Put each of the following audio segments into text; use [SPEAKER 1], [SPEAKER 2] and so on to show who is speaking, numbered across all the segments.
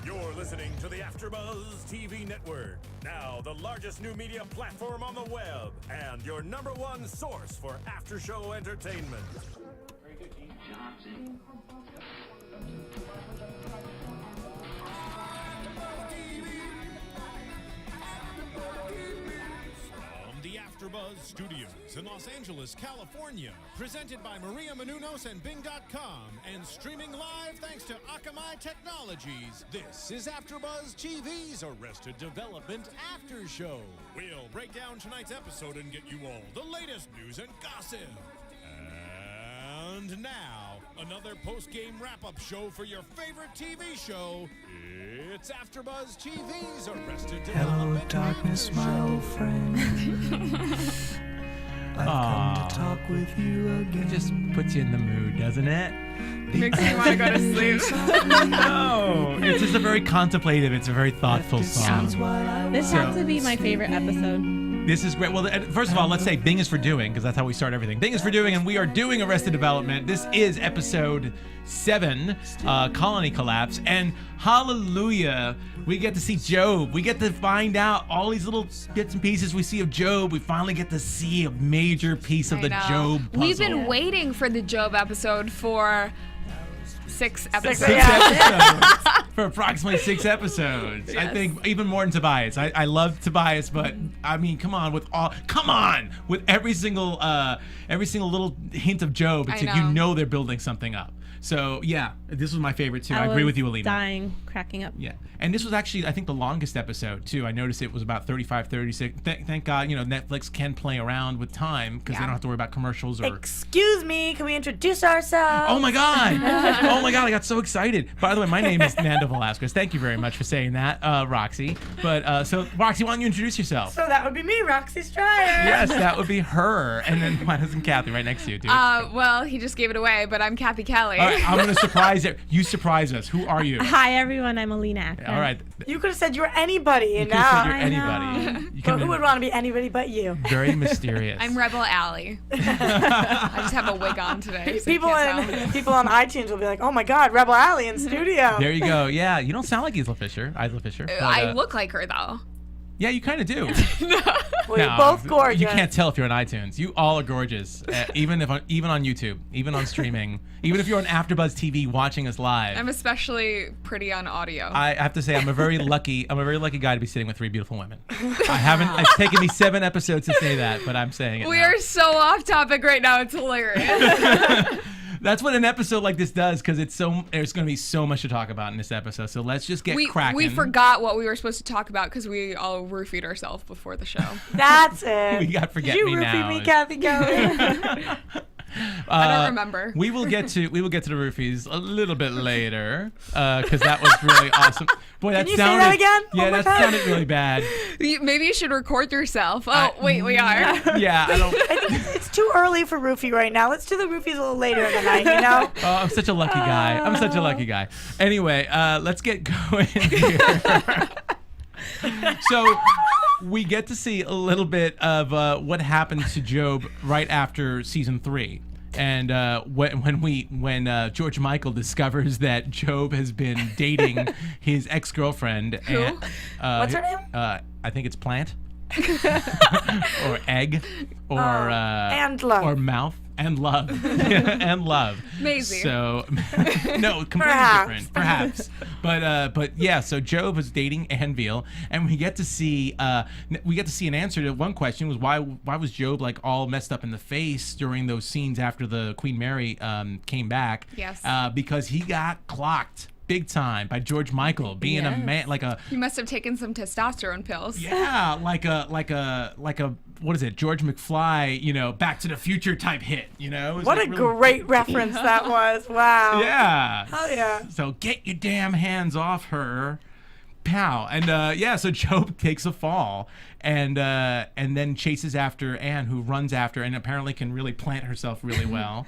[SPEAKER 1] You're listening to the AFTERBUZZ TV network. Now the largest new media platform on the web and your #1 source for after-show entertainment.
[SPEAKER 2] Very good, Dean Johnson.
[SPEAKER 1] From the AFTERBUZZ Studios in Los Angeles, California, presented by Maria Menounos and Bing.com, and streaming live thanks to Akamai Technologies. This is AFTERBUZZ TV's Arrested Development After Show. We'll break down tonight's episode and get you all the latest news and gossip. And now, another post-game wrap-up show for your favorite TV show. It's AFTERBUZZ TV's Arrested Development.
[SPEAKER 3] Hello, darkness, my old friend. I've come to talk with you again.
[SPEAKER 4] It just puts you in the mood, doesn't it?
[SPEAKER 5] Makes me want to go to sleep.
[SPEAKER 4] No, it's just a very contemplative, it's a very thoughtful song.
[SPEAKER 5] This has to be my favorite episode.
[SPEAKER 4] This is great. Well, first of all, let's say Bing is for doing, because that's how we start everything. Bing is for doing, and we are doing Arrested Development. This is episode 7, Colony Collapse, and hallelujah, we get to see Job. We get to find out all these little bits and pieces we see of Job. We finally get to see a major piece of the Job puzzle.
[SPEAKER 5] We've been waiting for the Job episode for 6 episodes.
[SPEAKER 4] 6 episodes. For approximately 6 episodes.
[SPEAKER 5] Yes.
[SPEAKER 4] I think even more than Tobias. I love Tobias, but I mean, come on with every single little hint of Job. It's like you know they're building something up. So yeah, this was my favorite too. I agree with you, Alina.
[SPEAKER 5] Dying, cracking up.
[SPEAKER 4] Yeah, and this was actually, I think, the longest episode too. I noticed it was about 35, 36. Thank God, Netflix can play around with time because they don't have to worry about commercials or.
[SPEAKER 6] Excuse me, can we introduce ourselves?
[SPEAKER 4] Oh my God! Oh my God! I got so excited. By the way, my name is Nando Velasquez. Thank you very much for saying that, Roxy. But so, Roxy, why don't you introduce yourself?
[SPEAKER 6] So that would be me, Roxy Striar.
[SPEAKER 4] Yes, that would be her. And then why isn't Cathy right next to you, dude?
[SPEAKER 5] Well, he just gave it away, but I'm Cathy Kelley.
[SPEAKER 4] All right, I'm gonna surprise you. You surprise us. Who are you?
[SPEAKER 5] Hi everyone, I'm Alina Akram.
[SPEAKER 4] All right.
[SPEAKER 6] You could have said you were anybody, and
[SPEAKER 4] You could have
[SPEAKER 6] now
[SPEAKER 4] said you're anybody. You
[SPEAKER 6] but
[SPEAKER 4] could
[SPEAKER 6] who would want to be anybody but you?
[SPEAKER 4] Very mysterious.
[SPEAKER 5] I'm Rebel Allie. I just have a wig on today. So
[SPEAKER 6] People on iTunes will be like, "Oh my God, Rebel Allie in studio."
[SPEAKER 4] There you go. Yeah, you don't sound like Isla Fisher. But,
[SPEAKER 5] I look like her though.
[SPEAKER 4] Yeah, you kind of do.
[SPEAKER 6] Well, you're both gorgeous.
[SPEAKER 4] You can't tell if you're on iTunes. You all are gorgeous, even on YouTube, even on streaming, even if you're on AfterBuzz TV watching us live.
[SPEAKER 5] I'm especially pretty on audio.
[SPEAKER 4] I have to say I'm a very lucky guy to be sitting with 3 beautiful women. It's taken me 7 episodes to say that, but I'm saying it.
[SPEAKER 5] We
[SPEAKER 4] now.
[SPEAKER 5] are so off topic right now. It's hilarious.
[SPEAKER 4] That's what an episode like this does, because there's going to be so much to talk about in this episode. So let's just get cracking.
[SPEAKER 5] We forgot what we were supposed to talk about because we all roofied ourselves before the show.
[SPEAKER 6] That's it.
[SPEAKER 4] We got forget
[SPEAKER 6] Did
[SPEAKER 4] me
[SPEAKER 6] you
[SPEAKER 4] now.
[SPEAKER 6] roofie me, Cathy Kelley?
[SPEAKER 5] I don't remember.
[SPEAKER 4] We will get to the roofies a little bit later, because that was really awesome. Boy, that
[SPEAKER 6] Can you
[SPEAKER 4] sounded,
[SPEAKER 6] say that again?
[SPEAKER 4] Yeah,
[SPEAKER 6] Oh my
[SPEAKER 4] that
[SPEAKER 6] God.
[SPEAKER 4] sounded really bad.
[SPEAKER 5] Maybe you should record yourself. Oh, wait, we are.
[SPEAKER 4] Yeah, I don't.
[SPEAKER 6] I think it's too early for roofie right now. Let's do the roofies a little later in the night, you know?
[SPEAKER 4] Oh, I'm such a lucky guy. Anyway, let's get going here. So we get to see a little bit of what happened to Job right after season 3. And when George Michael discovers that Job has been dating his ex-girlfriend.
[SPEAKER 5] Who?
[SPEAKER 4] And,
[SPEAKER 6] What's her name?
[SPEAKER 4] I think it's Plant. Or Egg. Or
[SPEAKER 6] and Love.
[SPEAKER 4] Or Mouth. And Love. And Love.
[SPEAKER 5] Maisie.
[SPEAKER 4] So no, completely different. Perhaps. But yeah, so Job is dating Ann Veal, and we get to see an answer to one question, was why was Job like all messed up in the face during those scenes after the Queen Mary came back?
[SPEAKER 5] Yes.
[SPEAKER 4] Because he got clocked big time by George Michael being a man, like a.
[SPEAKER 5] You must have taken some testosterone pills.
[SPEAKER 4] Yeah, like a what is it, George McFly, Back to the Future type hit,
[SPEAKER 6] What a great reference that was. Wow.
[SPEAKER 4] Yeah.
[SPEAKER 6] Hell yeah.
[SPEAKER 4] So get your damn hands off her, pow. And so Job takes a fall and then chases after Anne, who runs after and apparently can really plant herself really well.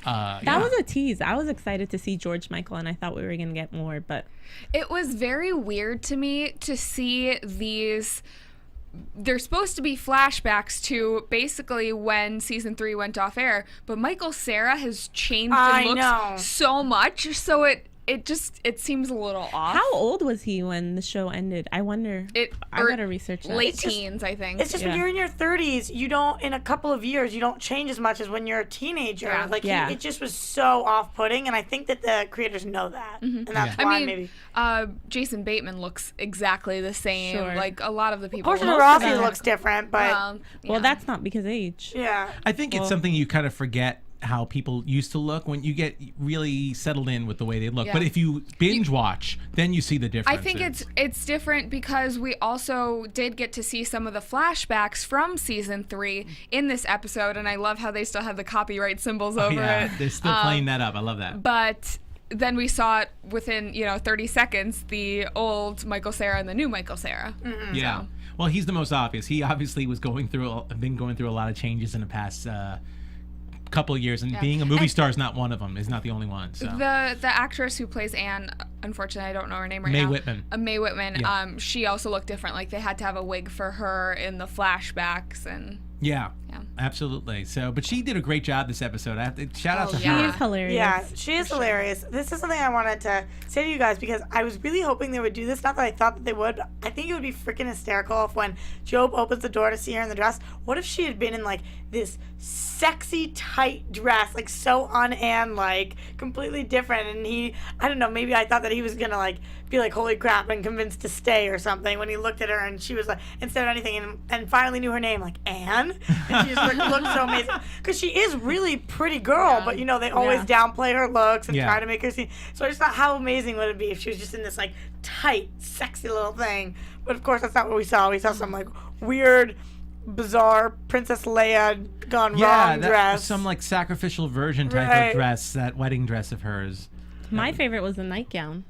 [SPEAKER 7] That was a tease. I was excited to see George Michael, and I thought we were going to get more, but
[SPEAKER 5] it was very weird to me to see these. They're supposed to be flashbacks to basically when season 3 went off air, but Michael Cera has changed and looks so much, so it seems a little off.
[SPEAKER 7] How old was he when the show ended? I wonder. I gotta research that.
[SPEAKER 5] Late teens, I think.
[SPEAKER 6] It's just when you're in your 30s, you don't, in a couple of years, you don't change as much as when you're a teenager.
[SPEAKER 5] Yeah.
[SPEAKER 6] Like,
[SPEAKER 7] Yeah.
[SPEAKER 6] it just was so off-putting, and I think that the creators know that. And that's why maybe.
[SPEAKER 5] Jason Bateman looks exactly the same.
[SPEAKER 7] Sure.
[SPEAKER 5] Like, a lot of the people.
[SPEAKER 6] Portia de
[SPEAKER 7] most
[SPEAKER 6] Rossi
[SPEAKER 7] of them-
[SPEAKER 6] looks different, but
[SPEAKER 7] Well, that's not because age.
[SPEAKER 6] yeah.
[SPEAKER 4] I think it's something you kind of forget how people used to look when you get really settled in with the way they look.
[SPEAKER 5] Yeah.
[SPEAKER 4] But if you binge watch, then you see the difference.
[SPEAKER 5] I think it's different because we also did get to see some of the flashbacks from season 3 in this episode, and I love how they still have the copyright symbols over it.
[SPEAKER 4] They're still playing that up. I love that.
[SPEAKER 5] But then we saw it within 30 seconds, the old Michael Cera and the new Michael Cera.
[SPEAKER 4] Yeah. Well, he's the most obvious. He obviously was been going through a lot of changes in the past couple of years, and being a movie star is not one of them. Is not the only one. So
[SPEAKER 5] The actress who plays Anne, unfortunately, I don't know her name right
[SPEAKER 4] Mae
[SPEAKER 5] now.
[SPEAKER 4] Whitman.
[SPEAKER 5] Mae Whitman.
[SPEAKER 4] Yeah.
[SPEAKER 5] She also looked different. Like they had to have a wig for her in the flashbacks, and
[SPEAKER 4] yeah, absolutely. So, but she did a great job this episode. I have to shout out to
[SPEAKER 7] She
[SPEAKER 4] her.
[SPEAKER 7] is hilarious.
[SPEAKER 6] Yeah, she is hilarious. This is something I wanted to say to you guys because I was really hoping they would do this. Not that I thought that they would, but I think it would be freaking hysterical if when Job opens the door to see her in the dress, what if she had been in like this sexy tight dress, like so un-Ann, like completely different, and I don't know, maybe I thought that he was gonna like be like, holy crap, and convinced to stay or something when he looked at her and she was like, instead of anything, and finally knew her name, like Anne, and she just like looked so amazing because she is really pretty girl, but they always downplay her looks and try to make her seem. So I just thought, how amazing would it be if she was just in this like tight, sexy little thing? But of course, that's not what we saw. We saw some like weird, bizarre Princess Leia gone wrong dress.
[SPEAKER 4] Some like sacrificial virgin type of dress, that wedding dress of hers.
[SPEAKER 7] My favorite was the nightgown.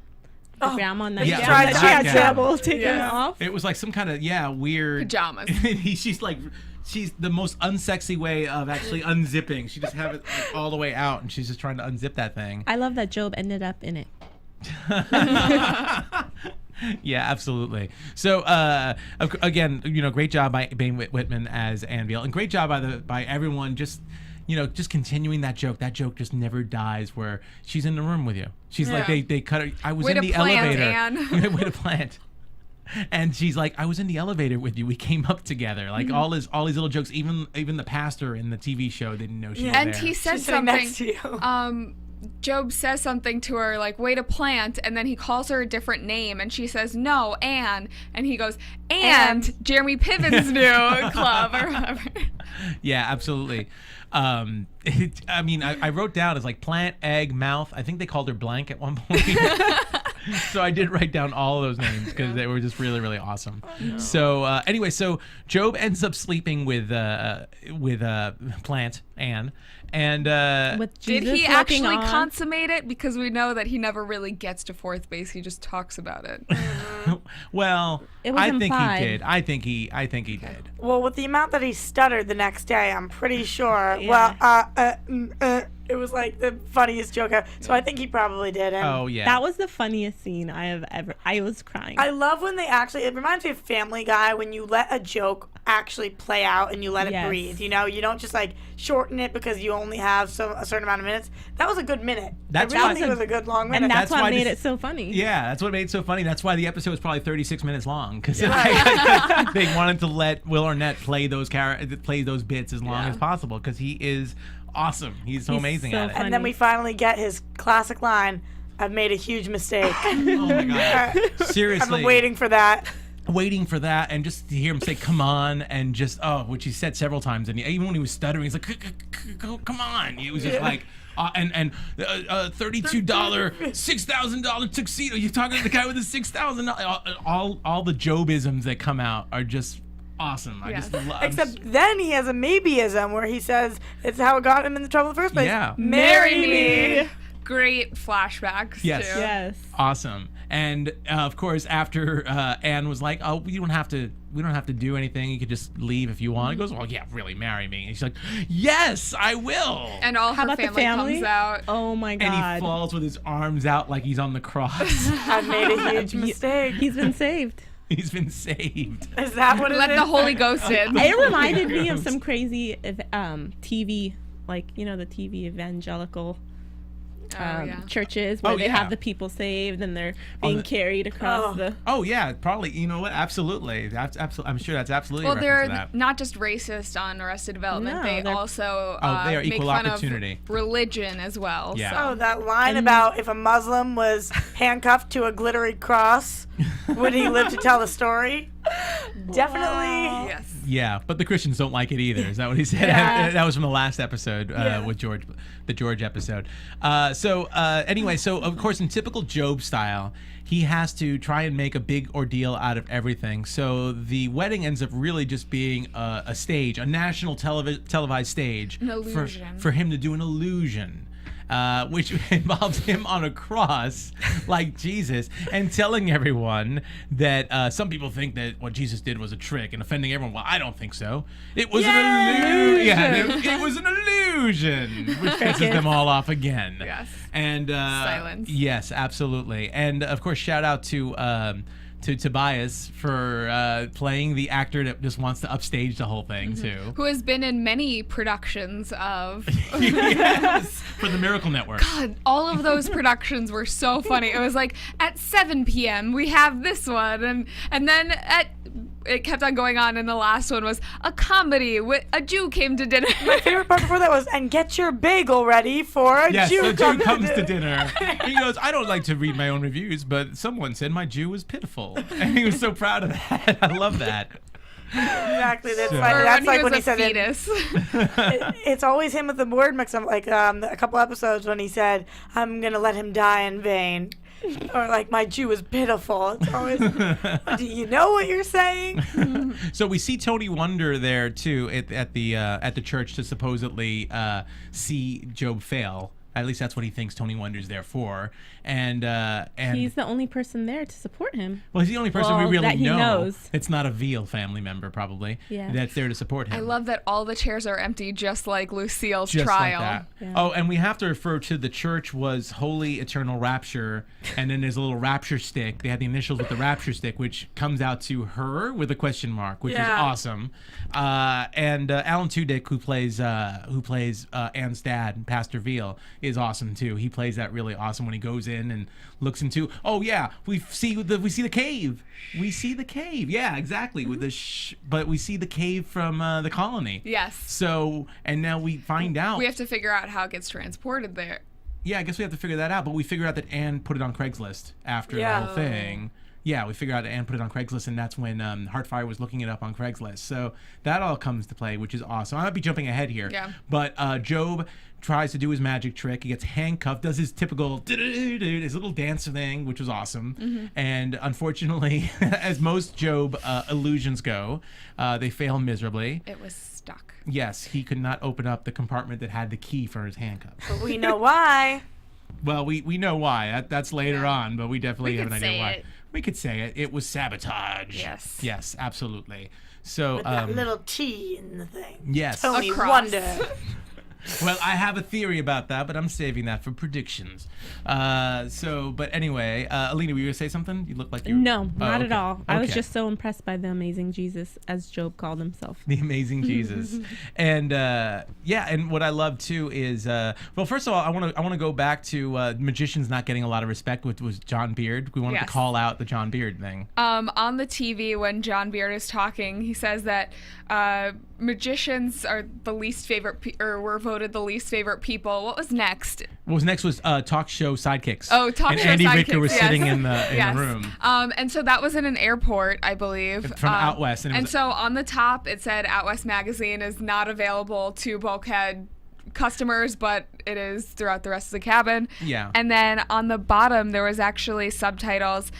[SPEAKER 7] The grandma
[SPEAKER 4] Yeah,
[SPEAKER 7] nightgown.
[SPEAKER 4] tried
[SPEAKER 7] that she had
[SPEAKER 4] nightgown.
[SPEAKER 7] trouble taking off.
[SPEAKER 4] It was like some kind of weird
[SPEAKER 5] pajamas.
[SPEAKER 4] She's the most unsexy way of actually unzipping. She just have it like, all the way out, and she's just trying to unzip that thing.
[SPEAKER 7] I love that Job ended up in it.
[SPEAKER 4] Yeah, absolutely. So again, great job by Mae Whitman as Anvil, and great job by everyone. Just continuing that joke. That joke just never dies. Where she's in the room with you. She's like they cut her. I was
[SPEAKER 5] Way
[SPEAKER 4] in
[SPEAKER 5] to
[SPEAKER 4] the
[SPEAKER 5] plant,
[SPEAKER 4] elevator.
[SPEAKER 5] Anne.
[SPEAKER 4] Way to plant. And she's like, I was in the elevator with you. We came up together. Like all these little jokes. Even the pastor in the TV show didn't know she was
[SPEAKER 5] and
[SPEAKER 4] there.
[SPEAKER 5] he said
[SPEAKER 6] She's sitting
[SPEAKER 5] something.
[SPEAKER 6] next to you.
[SPEAKER 5] Job says something to her like, way to plant, and then he calls her a different name, and she says, no, Anne, and he goes, and Jeremy Piven's new club, or whatever.
[SPEAKER 4] Yeah, absolutely. I wrote down as like plant, egg, mouth. I think they called her blank at one point. So I did write down all of those names because they were just really, really awesome. So anyway, so Job ends up sleeping with Plant, Anne. And
[SPEAKER 7] With
[SPEAKER 5] Did
[SPEAKER 7] Jesus
[SPEAKER 5] he
[SPEAKER 7] looking
[SPEAKER 5] actually
[SPEAKER 7] on.
[SPEAKER 5] consummate it? Because we know that he never really gets to fourth base. He just talks about it.
[SPEAKER 4] well,
[SPEAKER 7] It was
[SPEAKER 4] I think
[SPEAKER 7] implied.
[SPEAKER 4] he did. I think he did.
[SPEAKER 6] Well, with the amount that he stuttered the next day, I'm pretty sure.
[SPEAKER 7] Yeah.
[SPEAKER 6] It was like the funniest joke ever. So I think he probably did. And
[SPEAKER 4] Oh yeah.
[SPEAKER 7] That was the funniest scene I have ever. I was crying.
[SPEAKER 6] I love when they actually. It reminds me of Family Guy when you let a joke actually play out and you let it
[SPEAKER 7] Yes.
[SPEAKER 6] breathe. You don't just like shorten it because you only have a certain amount of minutes. That was a good minute.
[SPEAKER 4] That's
[SPEAKER 6] I really
[SPEAKER 4] why-
[SPEAKER 6] think it was a good long minute.
[SPEAKER 7] and that's
[SPEAKER 4] why
[SPEAKER 7] what made
[SPEAKER 4] this-
[SPEAKER 7] it so funny.
[SPEAKER 4] Yeah, that's what made it so funny. That's why the episode was probably 36 minutes long because they wanted to let Will Arnett play those bits as long as possible because he is awesome. He's so amazing
[SPEAKER 7] so
[SPEAKER 4] at it.
[SPEAKER 7] funny.
[SPEAKER 6] And then we finally get his classic line, I've made a huge mistake.
[SPEAKER 4] Oh my god!
[SPEAKER 6] I've
[SPEAKER 4] Seriously,
[SPEAKER 6] been waiting for that.
[SPEAKER 4] waiting for that, and just to hear him say "come on" and just which he said several times, and even when he was stuttering, he's like "come on." He was just like. $32, $6,000 tuxedo. You're talking to the guy with the $6,000. All the Jobisms that come out are just awesome. I just love.
[SPEAKER 6] Except then he has a maybeism where he says it's how it got him in the trouble in the first place.
[SPEAKER 4] Yeah.
[SPEAKER 6] Marry me.
[SPEAKER 5] Great flashbacks,
[SPEAKER 4] Yes.
[SPEAKER 5] too.
[SPEAKER 7] Yes.
[SPEAKER 4] Awesome. And of course, after Anne was like, "Oh, we don't have to do anything. You could just leave if you want." He goes, "Well, yeah, really, marry me." And she's like, "Yes, I will."
[SPEAKER 5] And all
[SPEAKER 7] How
[SPEAKER 5] her
[SPEAKER 7] about the
[SPEAKER 5] family comes
[SPEAKER 7] family?
[SPEAKER 5] out.
[SPEAKER 7] Oh my
[SPEAKER 4] And he
[SPEAKER 7] God.
[SPEAKER 4] falls with his arms out like he's on the cross.
[SPEAKER 6] I've made a huge mistake.
[SPEAKER 7] He's been saved.
[SPEAKER 4] He's been saved.
[SPEAKER 6] Is that what it
[SPEAKER 5] Let
[SPEAKER 6] is?
[SPEAKER 5] the Holy Ghost in.
[SPEAKER 7] It reminded me of some crazy TV, like the TV evangelical churches where
[SPEAKER 4] Oh,
[SPEAKER 7] they
[SPEAKER 4] yeah.
[SPEAKER 7] have the people saved and they're being carried across the.
[SPEAKER 4] Oh yeah, probably. You know what? Absolutely. That's absolutely. I'm sure that's absolutely.
[SPEAKER 5] Well,
[SPEAKER 4] a
[SPEAKER 5] they're
[SPEAKER 4] reference to that.
[SPEAKER 5] not just racist on Arrested Development.
[SPEAKER 7] No,
[SPEAKER 5] they
[SPEAKER 7] they're-
[SPEAKER 5] also
[SPEAKER 4] they are
[SPEAKER 5] make
[SPEAKER 4] equal
[SPEAKER 5] fun
[SPEAKER 4] opportunity.
[SPEAKER 5] of religion as well.
[SPEAKER 4] Yeah.
[SPEAKER 5] So.
[SPEAKER 6] Oh, that line about if a Muslim was handcuffed to a glittery cross, would he live to tell the story? Definitely.
[SPEAKER 5] Yes.
[SPEAKER 4] Yeah, but the Christians don't like it either. Is that what he said?
[SPEAKER 6] Yeah.
[SPEAKER 4] That was from the last episode with George, the George episode. Anyway, so of course in typical Job style, he has to try and make a big ordeal out of everything. So the wedding ends up really just being a stage, a national televised stage.
[SPEAKER 5] An illusion.
[SPEAKER 4] For him to do an illusion. Which involves him on a cross like Jesus and telling everyone that some people think that what Jesus did was a trick and offending everyone. Well, I don't think so. It was an illusion. Yeah, it was an illusion, which pisses them all off again.
[SPEAKER 5] Yes.
[SPEAKER 4] And
[SPEAKER 5] Silence.
[SPEAKER 4] Yes, absolutely. And of course, shout out to Tobias for playing the actor that just wants to upstage the whole thing too.
[SPEAKER 5] Who has been in many productions of.
[SPEAKER 4] Yes, for the Miracle Network.
[SPEAKER 5] God, all of those productions were so funny. It was like at 7 p.m. we have this one, and then it kept on going on, and the last one was a comedy with a Jew came to dinner.
[SPEAKER 6] My favorite part before that was, and get your bagel ready for a
[SPEAKER 4] Yes,
[SPEAKER 6] Jew
[SPEAKER 4] the Jew
[SPEAKER 6] comes
[SPEAKER 4] comes to dinner. He goes, I don't like to read my own reviews, but someone said my Jew was pitiful. And he was so proud of that. I love that.
[SPEAKER 6] Exactly. That's
[SPEAKER 4] So-
[SPEAKER 6] funny.
[SPEAKER 5] Or
[SPEAKER 6] That's
[SPEAKER 5] when
[SPEAKER 6] like
[SPEAKER 5] he
[SPEAKER 6] when
[SPEAKER 5] was
[SPEAKER 6] he
[SPEAKER 5] a
[SPEAKER 6] said
[SPEAKER 5] fetus.
[SPEAKER 6] it's always him with the word mix up. Like a couple episodes when he said, "I'm gonna let him die in vain," or like, "My Jew is pitiful." It's always, do you know what you're saying?
[SPEAKER 4] So we see Tony Wonder there too at the church to supposedly see Job fail. At least that's what he thinks Tony Wonder's there for. And
[SPEAKER 7] He's the only person there to support him.
[SPEAKER 4] well, he's the only person we
[SPEAKER 7] Well,
[SPEAKER 4] really
[SPEAKER 7] that he
[SPEAKER 4] know.
[SPEAKER 7] knows.
[SPEAKER 4] It's not a Veal family member probably
[SPEAKER 7] Yeah.
[SPEAKER 4] that's there to support him.
[SPEAKER 5] I love that all the chairs are empty, just like Lucille's
[SPEAKER 4] Just
[SPEAKER 5] trial.
[SPEAKER 4] like that.
[SPEAKER 7] Yeah.
[SPEAKER 4] Oh, and we have to refer to the church was Holy Eternal Rapture, and then there's a little rapture stick. They had the initials with the rapture stick, which comes out to her with a question mark, which is
[SPEAKER 6] Yeah.
[SPEAKER 4] awesome. And Alan Tudyk, who plays Anne's dad, Pastor Veal, is awesome too. He plays that really awesome when he goes in and looks into. Oh yeah, we see the cave. We see the cave. Yeah, exactly. With the but we see the cave from the colony.
[SPEAKER 5] Yes.
[SPEAKER 4] So, and now we find out.
[SPEAKER 5] We have to figure out how it gets transported there.
[SPEAKER 4] Yeah, I guess we have to figure that out. But we figured out that Anne put it on Craigslist after
[SPEAKER 6] Yeah.
[SPEAKER 4] the whole thing. Yeah, we figured out that Anne put it on Craigslist, and that's when Heartfire was looking it up on Craigslist. So that all comes to play, which is awesome. I might be jumping ahead here.
[SPEAKER 5] Yeah.
[SPEAKER 4] But Job tries to do his magic trick. He gets handcuffed, does his typical his little dance thing, which was awesome. And unfortunately, as most Job illusions go, they fail miserably.
[SPEAKER 5] It was stuck.
[SPEAKER 4] Yes, he could not open up the compartment that had the key for his handcuffs.
[SPEAKER 6] But we know why.
[SPEAKER 4] Well, we know why. That's later
[SPEAKER 5] Yeah.
[SPEAKER 4] on, but we definitely
[SPEAKER 5] We
[SPEAKER 4] have an
[SPEAKER 5] could
[SPEAKER 4] idea
[SPEAKER 5] say
[SPEAKER 4] why.
[SPEAKER 5] it.
[SPEAKER 4] We could say it. It was sabotage.
[SPEAKER 5] Yes.
[SPEAKER 4] Yes, absolutely. So,
[SPEAKER 6] With that little T in the thing.
[SPEAKER 4] yes.
[SPEAKER 6] Tony
[SPEAKER 5] Across.
[SPEAKER 6] Wonder.
[SPEAKER 4] Well, I have a theory about that, but I'm saving that for predictions. But anyway, Alina, were you going to say something? You look like you
[SPEAKER 7] No, not at
[SPEAKER 4] okay.
[SPEAKER 7] all. I was
[SPEAKER 4] Okay.
[SPEAKER 7] just so impressed by the amazing Jesus, as Job called himself.
[SPEAKER 4] The amazing Jesus. And and what I love too is well, first of all, I want to go back to magicians not getting a lot of respect, which was John Beard. We wanted to
[SPEAKER 5] Yes.
[SPEAKER 4] call out the John Beard thing.
[SPEAKER 5] On the TV, when John Beard is talking, he says that magicians are the least favorite, or were voted the least favorite people. What was next?
[SPEAKER 4] What was next was talk show sidekicks.
[SPEAKER 5] Oh, talk
[SPEAKER 4] and
[SPEAKER 5] show
[SPEAKER 4] Andy
[SPEAKER 5] sidekicks,
[SPEAKER 4] Ricker was
[SPEAKER 5] yes.
[SPEAKER 4] sitting in the
[SPEAKER 5] Yes.
[SPEAKER 4] room.
[SPEAKER 5] And so that was in an airport, I believe.
[SPEAKER 4] From Out West, and it
[SPEAKER 5] And
[SPEAKER 4] was-
[SPEAKER 5] so on the top, it said Out West Magazine is not available to bulkhead customers, but it is throughout the rest of the cabin.
[SPEAKER 4] Yeah.
[SPEAKER 5] And then on the bottom, there was actually subtitles.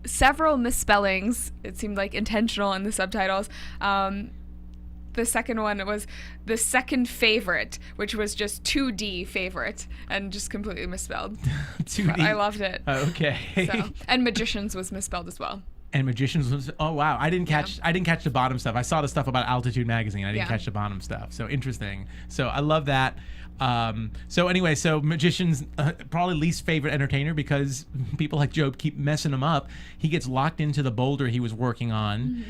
[SPEAKER 5] Several misspellings. It seemed like intentional in the subtitles. The second one was the second favorite, which was just 2D favorite and just completely misspelled.
[SPEAKER 4] 2D.
[SPEAKER 5] But I loved it.
[SPEAKER 4] Okay.
[SPEAKER 5] So, and magicians was misspelled as well.
[SPEAKER 4] And magicians was wow. I didn't catch the bottom stuff. I saw the stuff about Altitude Magazine. I didn't
[SPEAKER 5] Yeah.
[SPEAKER 4] catch the bottom stuff. So interesting. So I love that. So anyway, so magicians probably least favorite entertainer because people like Job keep messing him up. He gets locked into the boulder he was working on.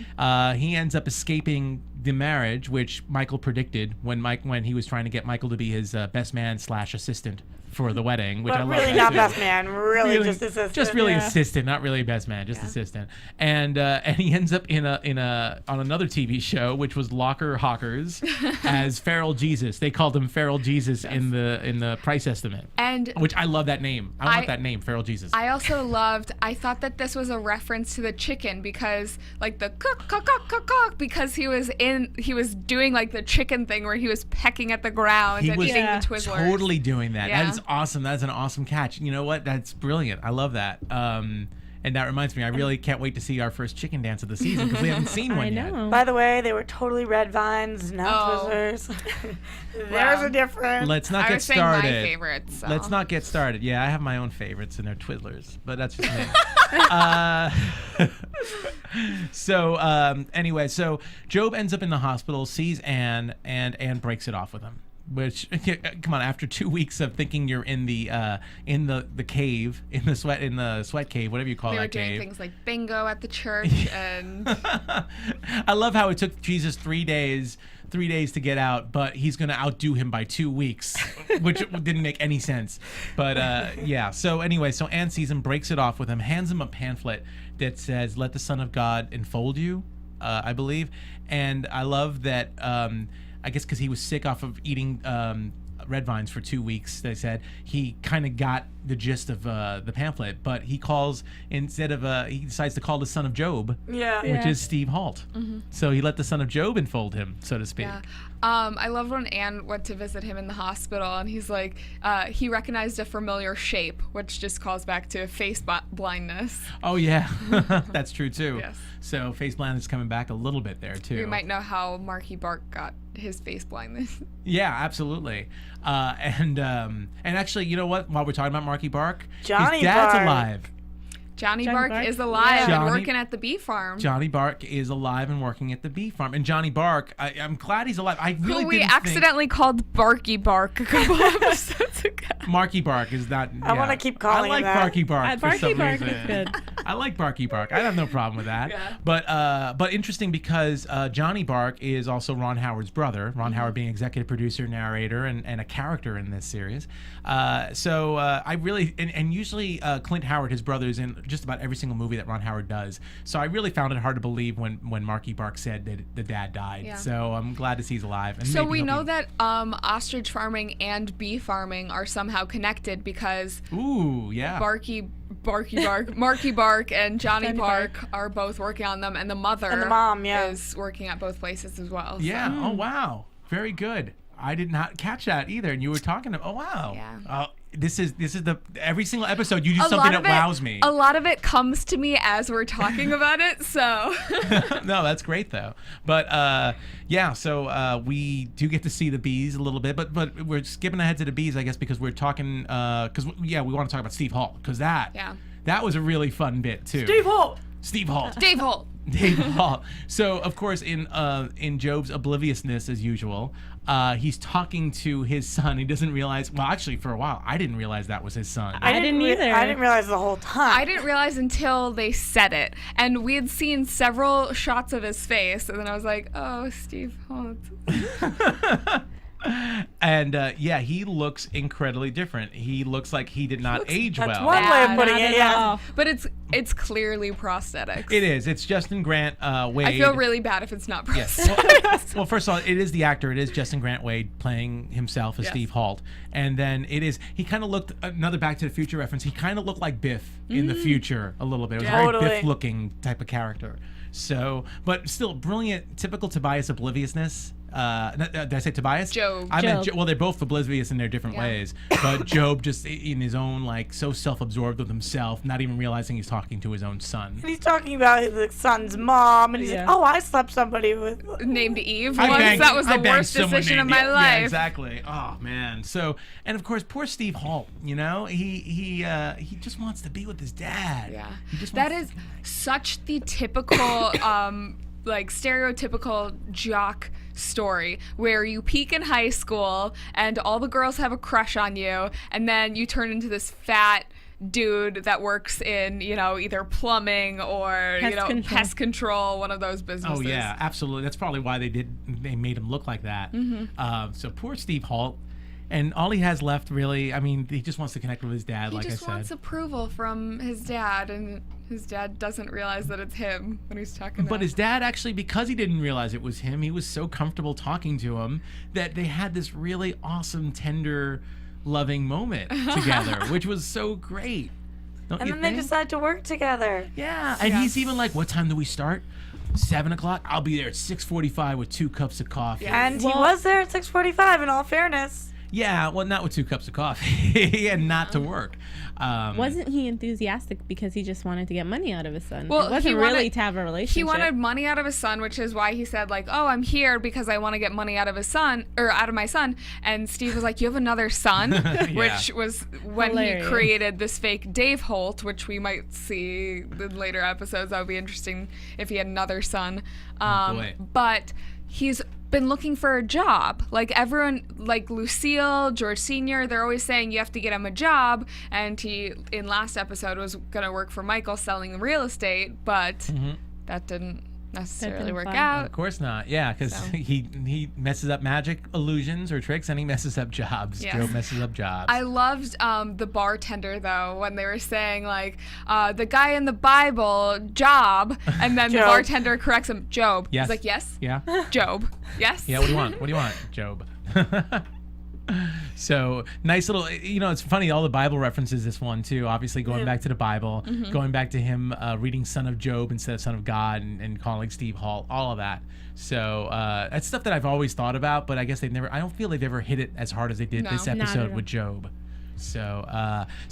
[SPEAKER 4] He ends up escaping the marriage, which Michael predicted when he was trying to get Michael to be his best man / assistant for the wedding, which I
[SPEAKER 6] But
[SPEAKER 4] love.
[SPEAKER 6] really
[SPEAKER 4] that
[SPEAKER 6] not
[SPEAKER 4] too.
[SPEAKER 6] best man. Really just assistant.
[SPEAKER 4] Just really
[SPEAKER 7] Yeah.
[SPEAKER 4] assistant, not really best man, just assistant. And he ends up on another TV show, which was Locker Hawkers, as Feral Jesus. They called him Feral Jesus in the price estimate,
[SPEAKER 5] And
[SPEAKER 4] which I love that name. I want that name, Feral Jesus.
[SPEAKER 5] I also loved, I thought that this was a reference to the chicken because like the cook because he was doing like the chicken thing where he was pecking at the ground and eating the Twizzlers.
[SPEAKER 4] Totally doing that.
[SPEAKER 5] Yeah.
[SPEAKER 4] That is awesome. That is an awesome catch. You know what? That's brilliant. I love that. And that reminds me, I really can't wait to see our first chicken dance of the season because we haven't seen one
[SPEAKER 7] I
[SPEAKER 4] yet.
[SPEAKER 7] know.
[SPEAKER 6] By the way, they were totally red vines, not Twizzlers. There's a difference.
[SPEAKER 4] Let's not
[SPEAKER 5] I
[SPEAKER 4] get
[SPEAKER 5] was saying
[SPEAKER 4] started.
[SPEAKER 5] my favorites. So.
[SPEAKER 4] Let's not get started. Yeah, I have my own favorites, and they're Twizzlers, but that's just me. Anyway, so Job ends up in the hospital, sees Ann, and Ann breaks it off with him. Which, come on, after 2 weeks of thinking you're in the cave, in the sweat cave, whatever you call
[SPEAKER 5] They were
[SPEAKER 4] that
[SPEAKER 5] doing
[SPEAKER 4] cave.
[SPEAKER 5] things like bingo at the church and
[SPEAKER 4] I love how it took Jesus 3 days to get out, but he's going to outdo him by 2 weeks, which didn't make any sense. But yeah, so anyway, so Ann sees him, breaks it off with him, hands him a pamphlet that says, "Let the Son of God enfold you," I believe. And I love that, I guess because he was sick off of eating red vines for 2 weeks, they said, he kind of got the gist of the pamphlet, but he calls, instead of, he decides to call the son of Job, which is Steve Holt. So he let the son of Job enfold him, so to speak.
[SPEAKER 5] yeah. I loved when Ann went to visit him in the hospital, and he's like, he recognized a familiar shape, which just calls back to face blindness.
[SPEAKER 4] Oh, yeah. That's true, too.
[SPEAKER 5] Yes.
[SPEAKER 4] So face blindness coming back a little bit there, too.
[SPEAKER 5] You might know how Marky Bark got his face blindness.
[SPEAKER 4] Yeah, absolutely. And actually, you know what? While we're talking about Marky Bark,
[SPEAKER 6] Johnny
[SPEAKER 4] his dad's
[SPEAKER 6] Bark.
[SPEAKER 4] alive.
[SPEAKER 5] Johnny
[SPEAKER 7] Johnny
[SPEAKER 5] Bark
[SPEAKER 7] Bark?
[SPEAKER 5] is alive
[SPEAKER 4] Yeah.
[SPEAKER 5] and
[SPEAKER 4] Johnny-
[SPEAKER 5] working at the bee farm.
[SPEAKER 4] Johnny Bark is alive and working at the bee farm. And Johnny Bark, I'm glad he's alive. I really
[SPEAKER 5] who we
[SPEAKER 4] didn't
[SPEAKER 5] accidentally called Barky Bark a couple episodes ago.
[SPEAKER 4] think Marky Bark is not.
[SPEAKER 6] I wanna keep calling
[SPEAKER 4] I like
[SPEAKER 6] him that.
[SPEAKER 4] Barky Bark. for
[SPEAKER 7] Barky
[SPEAKER 4] some
[SPEAKER 7] Bark
[SPEAKER 4] reason.
[SPEAKER 7] is good.
[SPEAKER 4] I like Barky Bark. I have no problem with that.
[SPEAKER 5] Yeah.
[SPEAKER 4] But interesting because Johnny Bark is also Ron Howard's brother. Ron Howard being executive producer, narrator, and a character in this series. So I really and usually Clint Howard, his brother, is in just about every single movie that Ron Howard does. So I really found it hard to believe when Marky Bark said that the dad died.
[SPEAKER 5] Yeah.
[SPEAKER 4] So I'm glad to see he's alive. And
[SPEAKER 5] So
[SPEAKER 4] maybe
[SPEAKER 5] we
[SPEAKER 4] he'll
[SPEAKER 5] know
[SPEAKER 4] be-
[SPEAKER 5] that ostrich farming and bee farming are somehow connected because
[SPEAKER 4] Ooh, yeah.
[SPEAKER 5] Barky Bark, Marky Bark, and Johnny
[SPEAKER 7] Johnny
[SPEAKER 5] Bark are both working on them, and the mother
[SPEAKER 6] And the mom, yeah.
[SPEAKER 5] is working at both places as well. so-
[SPEAKER 4] Yeah. Oh wow. Very good. I did not catch that either. And you were talking to. Oh wow.
[SPEAKER 5] Yeah.
[SPEAKER 4] This is the every single episode you do
[SPEAKER 5] A
[SPEAKER 4] something
[SPEAKER 5] lot
[SPEAKER 4] that
[SPEAKER 5] of it,
[SPEAKER 4] wows me.
[SPEAKER 5] A lot of it comes to me as we're talking about it, so.
[SPEAKER 4] No, that's great though. But yeah, so we do get to see the bees a little bit, but we're skipping ahead to the bees, I guess, because we're talking we want to talk about Steve Holt because that was a really fun bit too.
[SPEAKER 6] Steve Holt.
[SPEAKER 4] Steve Holt.
[SPEAKER 5] Dave Holt.
[SPEAKER 4] Dave Holt. So of course in Job's obliviousness as usual, he's talking to his son. He doesn't realize. Well, actually, for a while, I didn't realize that was his son.
[SPEAKER 7] I didn't either.
[SPEAKER 6] I didn't realize the whole time.
[SPEAKER 5] I didn't realize until they said it. And we had seen several shots of his face, and then I was like, oh, Steve Holt.
[SPEAKER 4] And yeah, he looks incredibly different. He looks like he did not age
[SPEAKER 6] That's
[SPEAKER 4] well.
[SPEAKER 6] one way of
[SPEAKER 5] Bad,
[SPEAKER 6] putting
[SPEAKER 7] Not
[SPEAKER 6] it.
[SPEAKER 7] at
[SPEAKER 6] Yeah.
[SPEAKER 7] all.
[SPEAKER 5] But it's clearly prosthetics.
[SPEAKER 4] It is. It's Justin Grant Wade.
[SPEAKER 5] I feel really bad if it's not
[SPEAKER 4] Yes.
[SPEAKER 5] prosthetics.
[SPEAKER 4] Well, first of all, it is the actor. It is Justin Grant Wade playing himself as
[SPEAKER 5] Yes.
[SPEAKER 4] Steve Holt. And then it is, he kind of looked, another Back to the Future reference, he kind of looked like Biff in the future a little bit. It was a very
[SPEAKER 6] Totally.
[SPEAKER 4] Biff looking type of character. So, but still brilliant, typical Tobias obliviousness. Did I say Tobias?
[SPEAKER 5] Job.
[SPEAKER 4] I meant
[SPEAKER 7] Job.
[SPEAKER 4] well, they're both oblivious in their different
[SPEAKER 5] Yeah.
[SPEAKER 4] ways. But Job just in his own, like, so self-absorbed with himself, not even realizing he's talking to his own son.
[SPEAKER 6] And he's talking about the son's mom, and he's
[SPEAKER 7] Yeah.
[SPEAKER 6] like, "Oh, I slept somebody with."
[SPEAKER 5] Named Eve
[SPEAKER 4] I
[SPEAKER 5] once.
[SPEAKER 4] banged-
[SPEAKER 5] That was
[SPEAKER 4] I
[SPEAKER 5] the
[SPEAKER 4] banged
[SPEAKER 5] worst
[SPEAKER 4] someone
[SPEAKER 5] decision of
[SPEAKER 4] named-
[SPEAKER 5] my
[SPEAKER 4] yeah,
[SPEAKER 5] life.
[SPEAKER 4] Yeah, exactly. Oh man. So, and of course, poor Steve Holt. You know, he just wants to be with his dad.
[SPEAKER 5] Yeah.
[SPEAKER 4] He just
[SPEAKER 5] That
[SPEAKER 4] wants-
[SPEAKER 5] is such the typical, like stereotypical jock story where you peak in high school and all the girls have a crush on you, and then you turn into this fat dude that works in, either plumbing or, pest control, one of those businesses.
[SPEAKER 4] Oh yeah, absolutely. That's probably why they made him look like that. So poor Steve Holt. And all he has left, really, I mean, he just wants to connect with his dad,
[SPEAKER 5] He
[SPEAKER 4] like I
[SPEAKER 5] just
[SPEAKER 4] said.
[SPEAKER 5] wants approval from his dad, and his dad doesn't realize that it's him when he's talking to
[SPEAKER 4] But
[SPEAKER 5] him.
[SPEAKER 4] his dad actually, because he didn't realize it was him, he was so comfortable talking to him that they had this really awesome, tender, loving moment together, which was so great. Don't
[SPEAKER 6] And
[SPEAKER 4] you
[SPEAKER 6] then they
[SPEAKER 4] think?
[SPEAKER 6] decide to work together.
[SPEAKER 4] Yeah, and he's even like, "What time do we start? 7 o'clock. I'll be there at 6:45 with 2 cups of coffee."
[SPEAKER 6] And he was there at 6:45. In all fairness.
[SPEAKER 4] Yeah, well, not with 2 cups of coffee and not to work.
[SPEAKER 7] Wasn't he enthusiastic because he just wanted to get money out of his son?
[SPEAKER 5] Well,
[SPEAKER 7] it wasn't
[SPEAKER 5] he
[SPEAKER 7] really
[SPEAKER 5] wanted-
[SPEAKER 7] to have a relationship.
[SPEAKER 5] He wanted money out of his son, which is why he said, like, "Oh, I'm here because I want to get money out of his son, or out of my son." And Steve was like, "You have another son?" Which was when
[SPEAKER 7] Hilarious.
[SPEAKER 5] he created this fake Dave Holt, which we might see in later episodes. That would be interesting if he had another son.
[SPEAKER 4] boy.
[SPEAKER 5] But he's been looking for a job. Like everyone, like Lucille, George Sr., they're always saying you have to get him a job. And he, in last episode, was going to work for Michael selling real estate, but that didn't necessarily work
[SPEAKER 7] fly.
[SPEAKER 5] out.
[SPEAKER 4] Of course not. Yeah, because
[SPEAKER 5] So.
[SPEAKER 4] he messes up magic illusions or tricks, and he messes up jobs.
[SPEAKER 5] Yes.
[SPEAKER 4] Joe messes up jobs.
[SPEAKER 5] I loved the bartender, though, when they were saying, like, the guy in the Bible, Job, and then the
[SPEAKER 6] Job.
[SPEAKER 5] bartender corrects him, Job.
[SPEAKER 4] Yes.
[SPEAKER 5] He's like, yes,
[SPEAKER 4] Yeah.
[SPEAKER 5] Job, yes.
[SPEAKER 4] Yeah. What do you want? What do you want, Job? So nice little, it's funny, all the Bible references this one too, obviously going back to the Bible, going back to him reading Son of Job instead of Son of God, and calling Steve Holt, all of that. So that's stuff that I've always thought about, but I guess I don't feel they've ever hit it as hard as they did
[SPEAKER 5] No.
[SPEAKER 4] this
[SPEAKER 7] Not at
[SPEAKER 4] episode
[SPEAKER 7] all.
[SPEAKER 4] with Job. So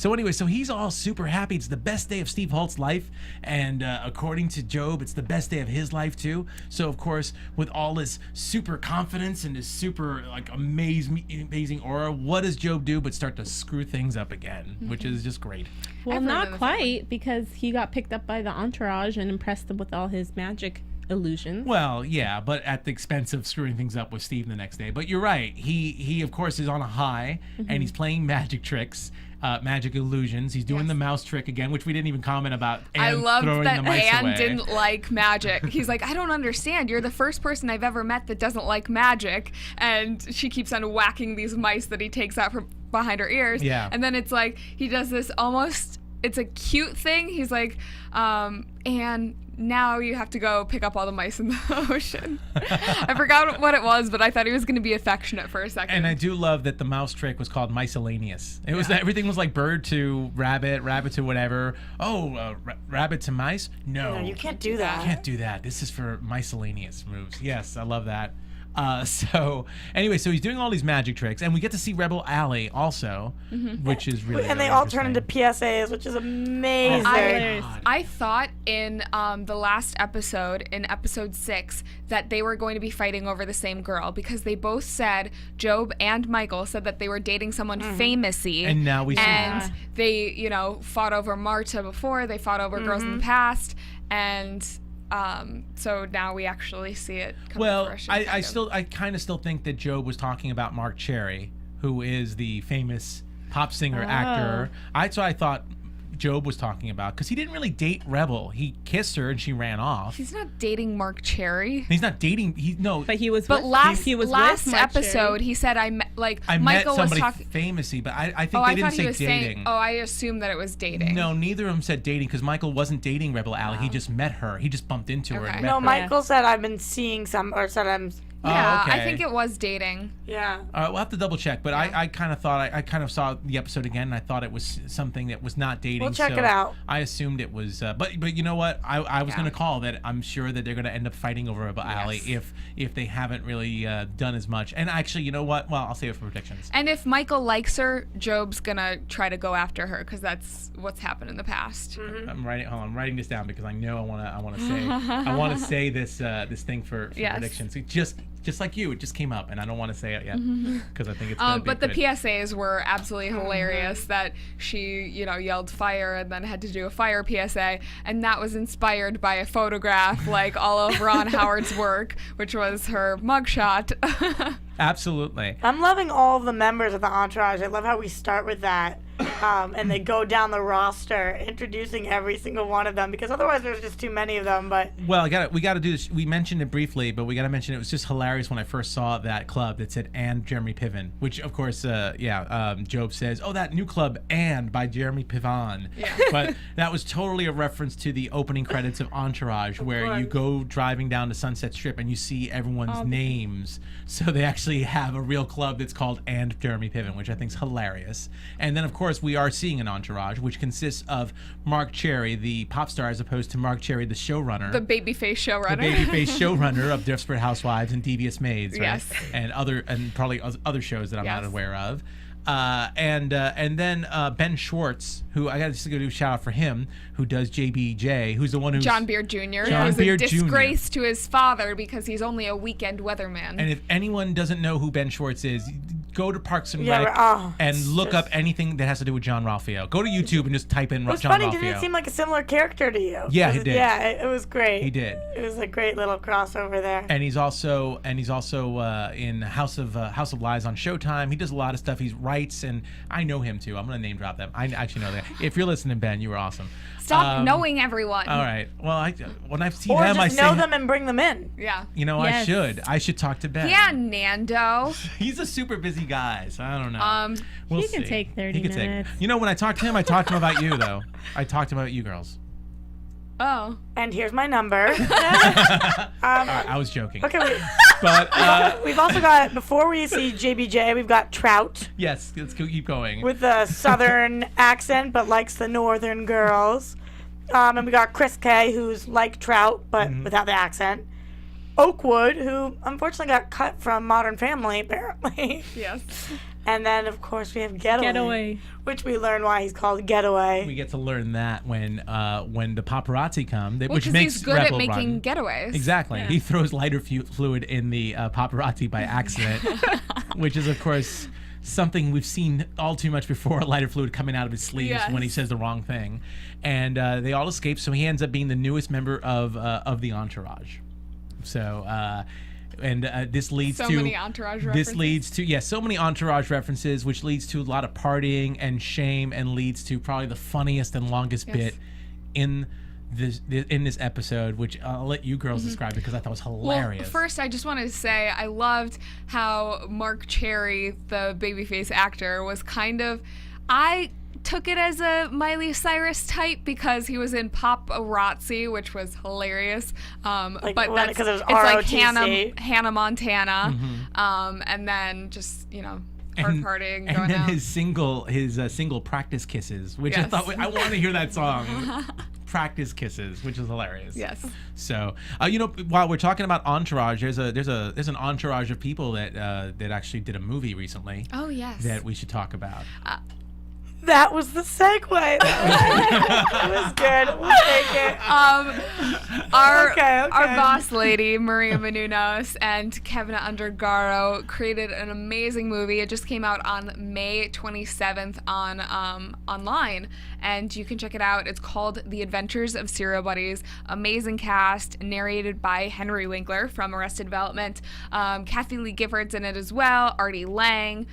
[SPEAKER 4] anyway, so he's all super happy. It's the best day of Steve Holt's life, and according to Job, it's the best day of his life too. So of course, with all this super confidence and this super like amazing aura, what does Job do but start to screw things up again, which is just great.
[SPEAKER 7] Well,
[SPEAKER 5] I've heard
[SPEAKER 7] not
[SPEAKER 5] of the
[SPEAKER 7] quite, because he got picked up by the entourage and impressed them with all his magic illusions.
[SPEAKER 4] Well, yeah, but at the expense of screwing things up with Steve the next day. But you're right. He of course is on a high, and he's playing magic tricks, magic illusions. He's doing the mouse trick again, which we didn't even comment about.
[SPEAKER 5] I
[SPEAKER 4] Ann
[SPEAKER 5] loved
[SPEAKER 4] throwing
[SPEAKER 5] that
[SPEAKER 4] the mice
[SPEAKER 5] Anne
[SPEAKER 4] away.
[SPEAKER 5] didn't like magic. He's like, I don't understand. You're the first person I've ever met that doesn't like magic. And she keeps on whacking these mice that he takes out from behind her ears.
[SPEAKER 4] Yeah.
[SPEAKER 5] And then it's like, he does this almost, it's a cute thing. He's like, Anne, now you have to go pick up all the mice in the ocean. I forgot what it was, but I thought he was going to be affectionate for a second.
[SPEAKER 4] And I do love that the mouse trick was called miscellaneous. It was everything was like bird to rabbit, rabbit to whatever. Oh, rabbit to mice? No,
[SPEAKER 6] No, you can't do that.
[SPEAKER 4] I can't do that. This is for miscellaneous moves. Yes, I love that. So anyway, so he's doing all these magic tricks, and we get to see Rebel Alley also, which is really
[SPEAKER 6] And they
[SPEAKER 4] really
[SPEAKER 6] all turn into
[SPEAKER 4] interesting.
[SPEAKER 6] PSAs, which is amazing.
[SPEAKER 5] I thought in the last episode, in episode 6, that they were going to be fighting over the same girl, because they both said, Job and Michael said that they were dating someone famousy.
[SPEAKER 4] And now we see
[SPEAKER 5] And they, fought over Marta before, they fought over girls in the past, and so now we actually see it come to
[SPEAKER 4] Well,
[SPEAKER 5] fruition.
[SPEAKER 4] I kind of still think that Job was talking about Mark Cherry, who is the famous pop singer actor. That's what I thought Job was talking about, because he didn't really date Rebel. He kissed her and she ran off.
[SPEAKER 5] He's not dating Mark Cherry.
[SPEAKER 4] He's not dating.
[SPEAKER 7] But he was.
[SPEAKER 5] But
[SPEAKER 7] with,
[SPEAKER 5] last
[SPEAKER 7] he was
[SPEAKER 5] last
[SPEAKER 7] with Mark
[SPEAKER 5] episode,
[SPEAKER 7] Cherry.
[SPEAKER 5] he said I met
[SPEAKER 4] I
[SPEAKER 5] Michael
[SPEAKER 4] met
[SPEAKER 5] was
[SPEAKER 4] somebody
[SPEAKER 5] talking.
[SPEAKER 4] famousy, but I think
[SPEAKER 5] Oh,
[SPEAKER 4] they
[SPEAKER 5] I
[SPEAKER 4] didn't
[SPEAKER 5] thought he
[SPEAKER 4] say
[SPEAKER 5] was
[SPEAKER 4] dating.
[SPEAKER 5] saying. Oh, I assumed that it was dating.
[SPEAKER 4] No, neither of them said dating, because Michael wasn't dating Rebel Alley. He just met her. He just bumped into her
[SPEAKER 5] Okay.
[SPEAKER 4] and met
[SPEAKER 6] No,
[SPEAKER 4] her.
[SPEAKER 6] Michael said I've been seeing some, or said I'm.
[SPEAKER 5] Yeah,
[SPEAKER 4] okay.
[SPEAKER 5] I think it was dating.
[SPEAKER 6] Yeah.
[SPEAKER 4] All right, we'll have to double check, but I kind of thought I kind of saw the episode again, and I thought it was something that was not dating.
[SPEAKER 6] We'll check
[SPEAKER 4] so
[SPEAKER 6] it out.
[SPEAKER 4] I assumed it was, but you know what? I was going to call that. I'm sure that they're going to end up fighting over Rebel Alley if they haven't really done as much. And actually, you know what? Well, I'll save it for predictions.
[SPEAKER 5] And if Michael likes her, Job's gonna try to go after her, because that's what's happened in the past.
[SPEAKER 4] I'm writing. Hold on, I'm writing this down because I know I want to say this thing for
[SPEAKER 5] Yes.
[SPEAKER 4] predictions. It just like you, it just came up, and I don't want to say it yet because I think it's. Gonna
[SPEAKER 5] But
[SPEAKER 4] be
[SPEAKER 5] the
[SPEAKER 4] good.
[SPEAKER 5] PSAs were absolutely hilarious. That she, yelled fire and then had to do a fire PSA, and that was inspired by a photograph, like all of Ron Howard's work, which was her mugshot.
[SPEAKER 4] Absolutely.
[SPEAKER 6] I'm loving all of the members of the entourage. I love how we start with that. and they go down the roster introducing every single one of them, because otherwise there's just too many of them. But
[SPEAKER 4] well, we got to do this. We mentioned it briefly, but we got to mention it was just hilarious when I first saw that club that said "and Jeremy Piven," which of course, Job says, "Oh, that new club and by Jeremy Piven," but that was totally a reference to the opening credits of Entourage, where you go driving down to Sunset Strip and you see everyone's names. So they actually have a real club that's called "and Jeremy Piven," which I think is hilarious. And then of course we are seeing an Entourage, which consists of Mark Cherry, the pop star, as opposed to Mark Cherry, the showrunner.
[SPEAKER 5] The babyface showrunner.
[SPEAKER 4] The babyface showrunner of Desperate Housewives and Devious Maids, right?
[SPEAKER 5] Yes.
[SPEAKER 4] And probably other shows that I'm not aware of. And then Ben Schwartz, who I got to do a shout out for him, who does JBJ, who's the one who's
[SPEAKER 5] John Beard Jr.
[SPEAKER 4] John
[SPEAKER 5] who's
[SPEAKER 4] Beard
[SPEAKER 5] a
[SPEAKER 4] Jr.
[SPEAKER 5] disgrace to his father because he's only a weekend weatherman.
[SPEAKER 4] And if anyone doesn't know who Ben Schwartz is, go to Parks and Rec and look up anything that has to do with John Ralphio. Go to YouTube and just type in John Ralphio.
[SPEAKER 6] It was funny. Didn't it seem like a similar character to you?
[SPEAKER 4] Yeah, he did.
[SPEAKER 6] Yeah, it was great.
[SPEAKER 4] He did.
[SPEAKER 6] It was a great little crossover there.
[SPEAKER 4] And he's also in House of Lies on Showtime. He does a lot of stuff. He writes, and I know him too. I'm gonna name drop them. I actually know that. If you're listening, Ben, you were awesome.
[SPEAKER 5] Stop knowing everyone.
[SPEAKER 4] All right. Well, when I see
[SPEAKER 6] or
[SPEAKER 4] him,
[SPEAKER 6] just know them and bring them in.
[SPEAKER 5] Yeah.
[SPEAKER 4] You know,
[SPEAKER 7] Yes.
[SPEAKER 4] I should talk to Ben.
[SPEAKER 5] Yeah, Nando.
[SPEAKER 4] He's a super busy guy, so I don't know. We'll
[SPEAKER 7] He can
[SPEAKER 4] see.
[SPEAKER 7] take 30 minutes.
[SPEAKER 4] You know, when I talked to him, I talked to him about you, though. I talked to him about you girls.
[SPEAKER 5] Oh.
[SPEAKER 6] And here's my number.
[SPEAKER 4] All right, I was joking.
[SPEAKER 6] Okay,
[SPEAKER 4] But
[SPEAKER 6] we've also got, before we see JBJ, we've got Trout
[SPEAKER 4] yes, let's keep going.
[SPEAKER 6] with a southern accent but likes the northern girls. And we got Chris K, who's like Trout but without the accent. Oakwood, who unfortunately got cut from Modern Family, apparently.
[SPEAKER 5] Yes.
[SPEAKER 6] And then, of course, we have Getaway, which we learn why he's called Getaway.
[SPEAKER 4] We get to learn that when the paparazzi come,
[SPEAKER 5] Well,
[SPEAKER 4] which
[SPEAKER 5] 'cause
[SPEAKER 4] makes
[SPEAKER 5] he's good
[SPEAKER 4] Rebel
[SPEAKER 5] at making
[SPEAKER 4] run.
[SPEAKER 5] getaways.
[SPEAKER 4] Exactly. He throws lighter fluid in the paparazzi by accident, which is, of course, something we've seen all too much before, lighter fluid coming out of his sleeves when he says the wrong thing. And they all escape, so he ends up being the newest member of the Entourage. So, this leads to
[SPEAKER 5] so many Entourage references.
[SPEAKER 4] This leads to so many Entourage references, which leads to a lot of partying and shame, and leads to probably the funniest and longest bit in this episode, which I'll let you girls describe because I thought was hilarious.
[SPEAKER 5] Well, first, I just wanted to say I loved how Mark Cherry, the babyface actor, was kind of. I took it as a Miley Cyrus type because he was in Paparazzi, which was hilarious. But that's
[SPEAKER 6] because it was
[SPEAKER 5] it's like
[SPEAKER 6] ROTC.
[SPEAKER 5] Hannah Montana, and then just partying,
[SPEAKER 4] and
[SPEAKER 5] going
[SPEAKER 4] then
[SPEAKER 5] out.
[SPEAKER 4] his single Practice Kisses, which I thought I want to hear that song. Practice Kisses, which is hilarious.
[SPEAKER 5] Yes.
[SPEAKER 4] So, while we're talking about Entourage, there's an entourage of people that actually did a movie recently.
[SPEAKER 5] Oh yes.
[SPEAKER 4] That we should talk about.
[SPEAKER 6] That was the segue. It was good. We'll take it.
[SPEAKER 5] Our boss lady, Maria Menounos, and Kevin Undergaro created an amazing movie. It just came out on May 27th on online, and you can check it out. It's called The Adventures of Serial Buddies. Amazing cast, narrated by Henry Winkler from Arrested Development. Kathy Lee Gifford's in it as well. Artie Lang.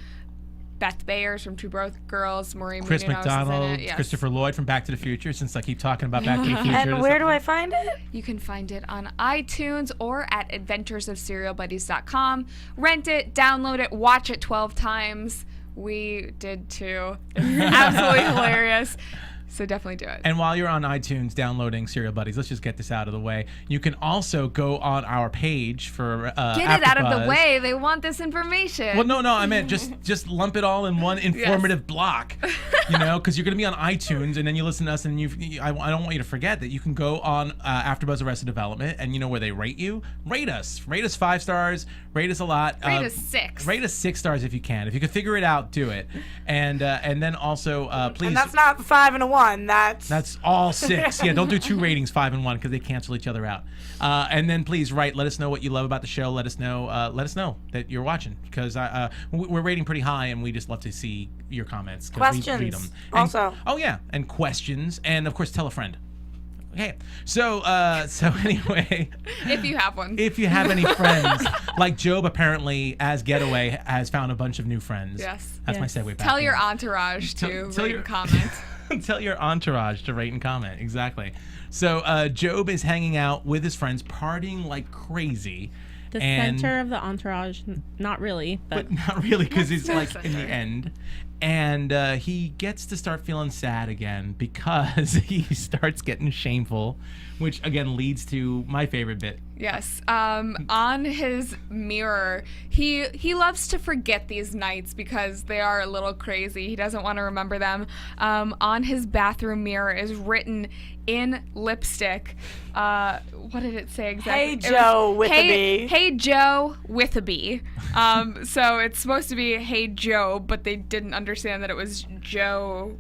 [SPEAKER 5] Beth Bayers from Two Broke Girls, Maureen
[SPEAKER 4] Chris
[SPEAKER 5] Menounos
[SPEAKER 4] McDonald,
[SPEAKER 5] is in it. Yes.
[SPEAKER 4] Christopher Lloyd from Back to the Future, since I keep talking about Back to the Future.
[SPEAKER 6] And where do I find it?
[SPEAKER 5] You can find it on iTunes or at adventuresofserialbuddies.com. Rent it, download it, watch it 12 times. We did too. It's absolutely hilarious. So definitely do it.
[SPEAKER 4] And while you're on iTunes downloading Serial Buddies, let's just get this out of the way. You can also go on our page for
[SPEAKER 5] Get it out of the
[SPEAKER 4] AfterBuzz.
[SPEAKER 5] way. They want this information.
[SPEAKER 4] Well, no, I meant just lump it all in one informative block, because you're going to be on iTunes, and then you listen to us, and I don't want you to forget that you can go on AfterBuzz Arrested Development, and where they rate you? Rate us 5 stars, rate us a lot.
[SPEAKER 5] Rate us 6.
[SPEAKER 4] Rate us 6 stars if you can. If you can figure it out, do it. And then also, please.
[SPEAKER 6] And that's not 5 and a 1.
[SPEAKER 4] That's all 6. Yeah, don't do 2 ratings, 5 and 1, because they cancel each other out. And then please let us know what you love about the show. Let us know that you're watching, because we're rating pretty high, and we just love to see your comments.
[SPEAKER 6] Questions
[SPEAKER 4] we read them.
[SPEAKER 6] also.
[SPEAKER 4] Oh yeah, and questions, and of course tell a friend. Okay. So anyway,
[SPEAKER 5] If you have one.
[SPEAKER 4] if you have any friends, like Job apparently as Getaway has found a bunch of new friends.
[SPEAKER 5] Yes.
[SPEAKER 4] That's my
[SPEAKER 7] Yes.
[SPEAKER 4] segue back.
[SPEAKER 5] Tell your
[SPEAKER 4] in.
[SPEAKER 5] entourage to
[SPEAKER 4] tell
[SPEAKER 5] rate
[SPEAKER 4] your-
[SPEAKER 5] and comment.
[SPEAKER 4] Tell your entourage to rate and comment. Exactly. So Job is hanging out with his friends, partying like crazy.
[SPEAKER 7] The
[SPEAKER 4] and,
[SPEAKER 7] center of the entourage, not really, but
[SPEAKER 4] but not really, because it's
[SPEAKER 5] Not
[SPEAKER 4] like in the
[SPEAKER 5] center.
[SPEAKER 4] end. And he gets to start feeling sad again because he starts getting shameful, which again leads to my favorite bit.
[SPEAKER 5] Yes. On his mirror, he loves to forget these nights because they are a little crazy. He doesn't want to remember them. On his bathroom mirror is written in lipstick. What did it say exactly?
[SPEAKER 6] Hey
[SPEAKER 5] It
[SPEAKER 6] Joe
[SPEAKER 5] was,
[SPEAKER 6] with a
[SPEAKER 5] hey,
[SPEAKER 6] B.
[SPEAKER 5] Hey Joe with a B. So it's supposed to be Hey Joe, but they didn't understand that it was Joe.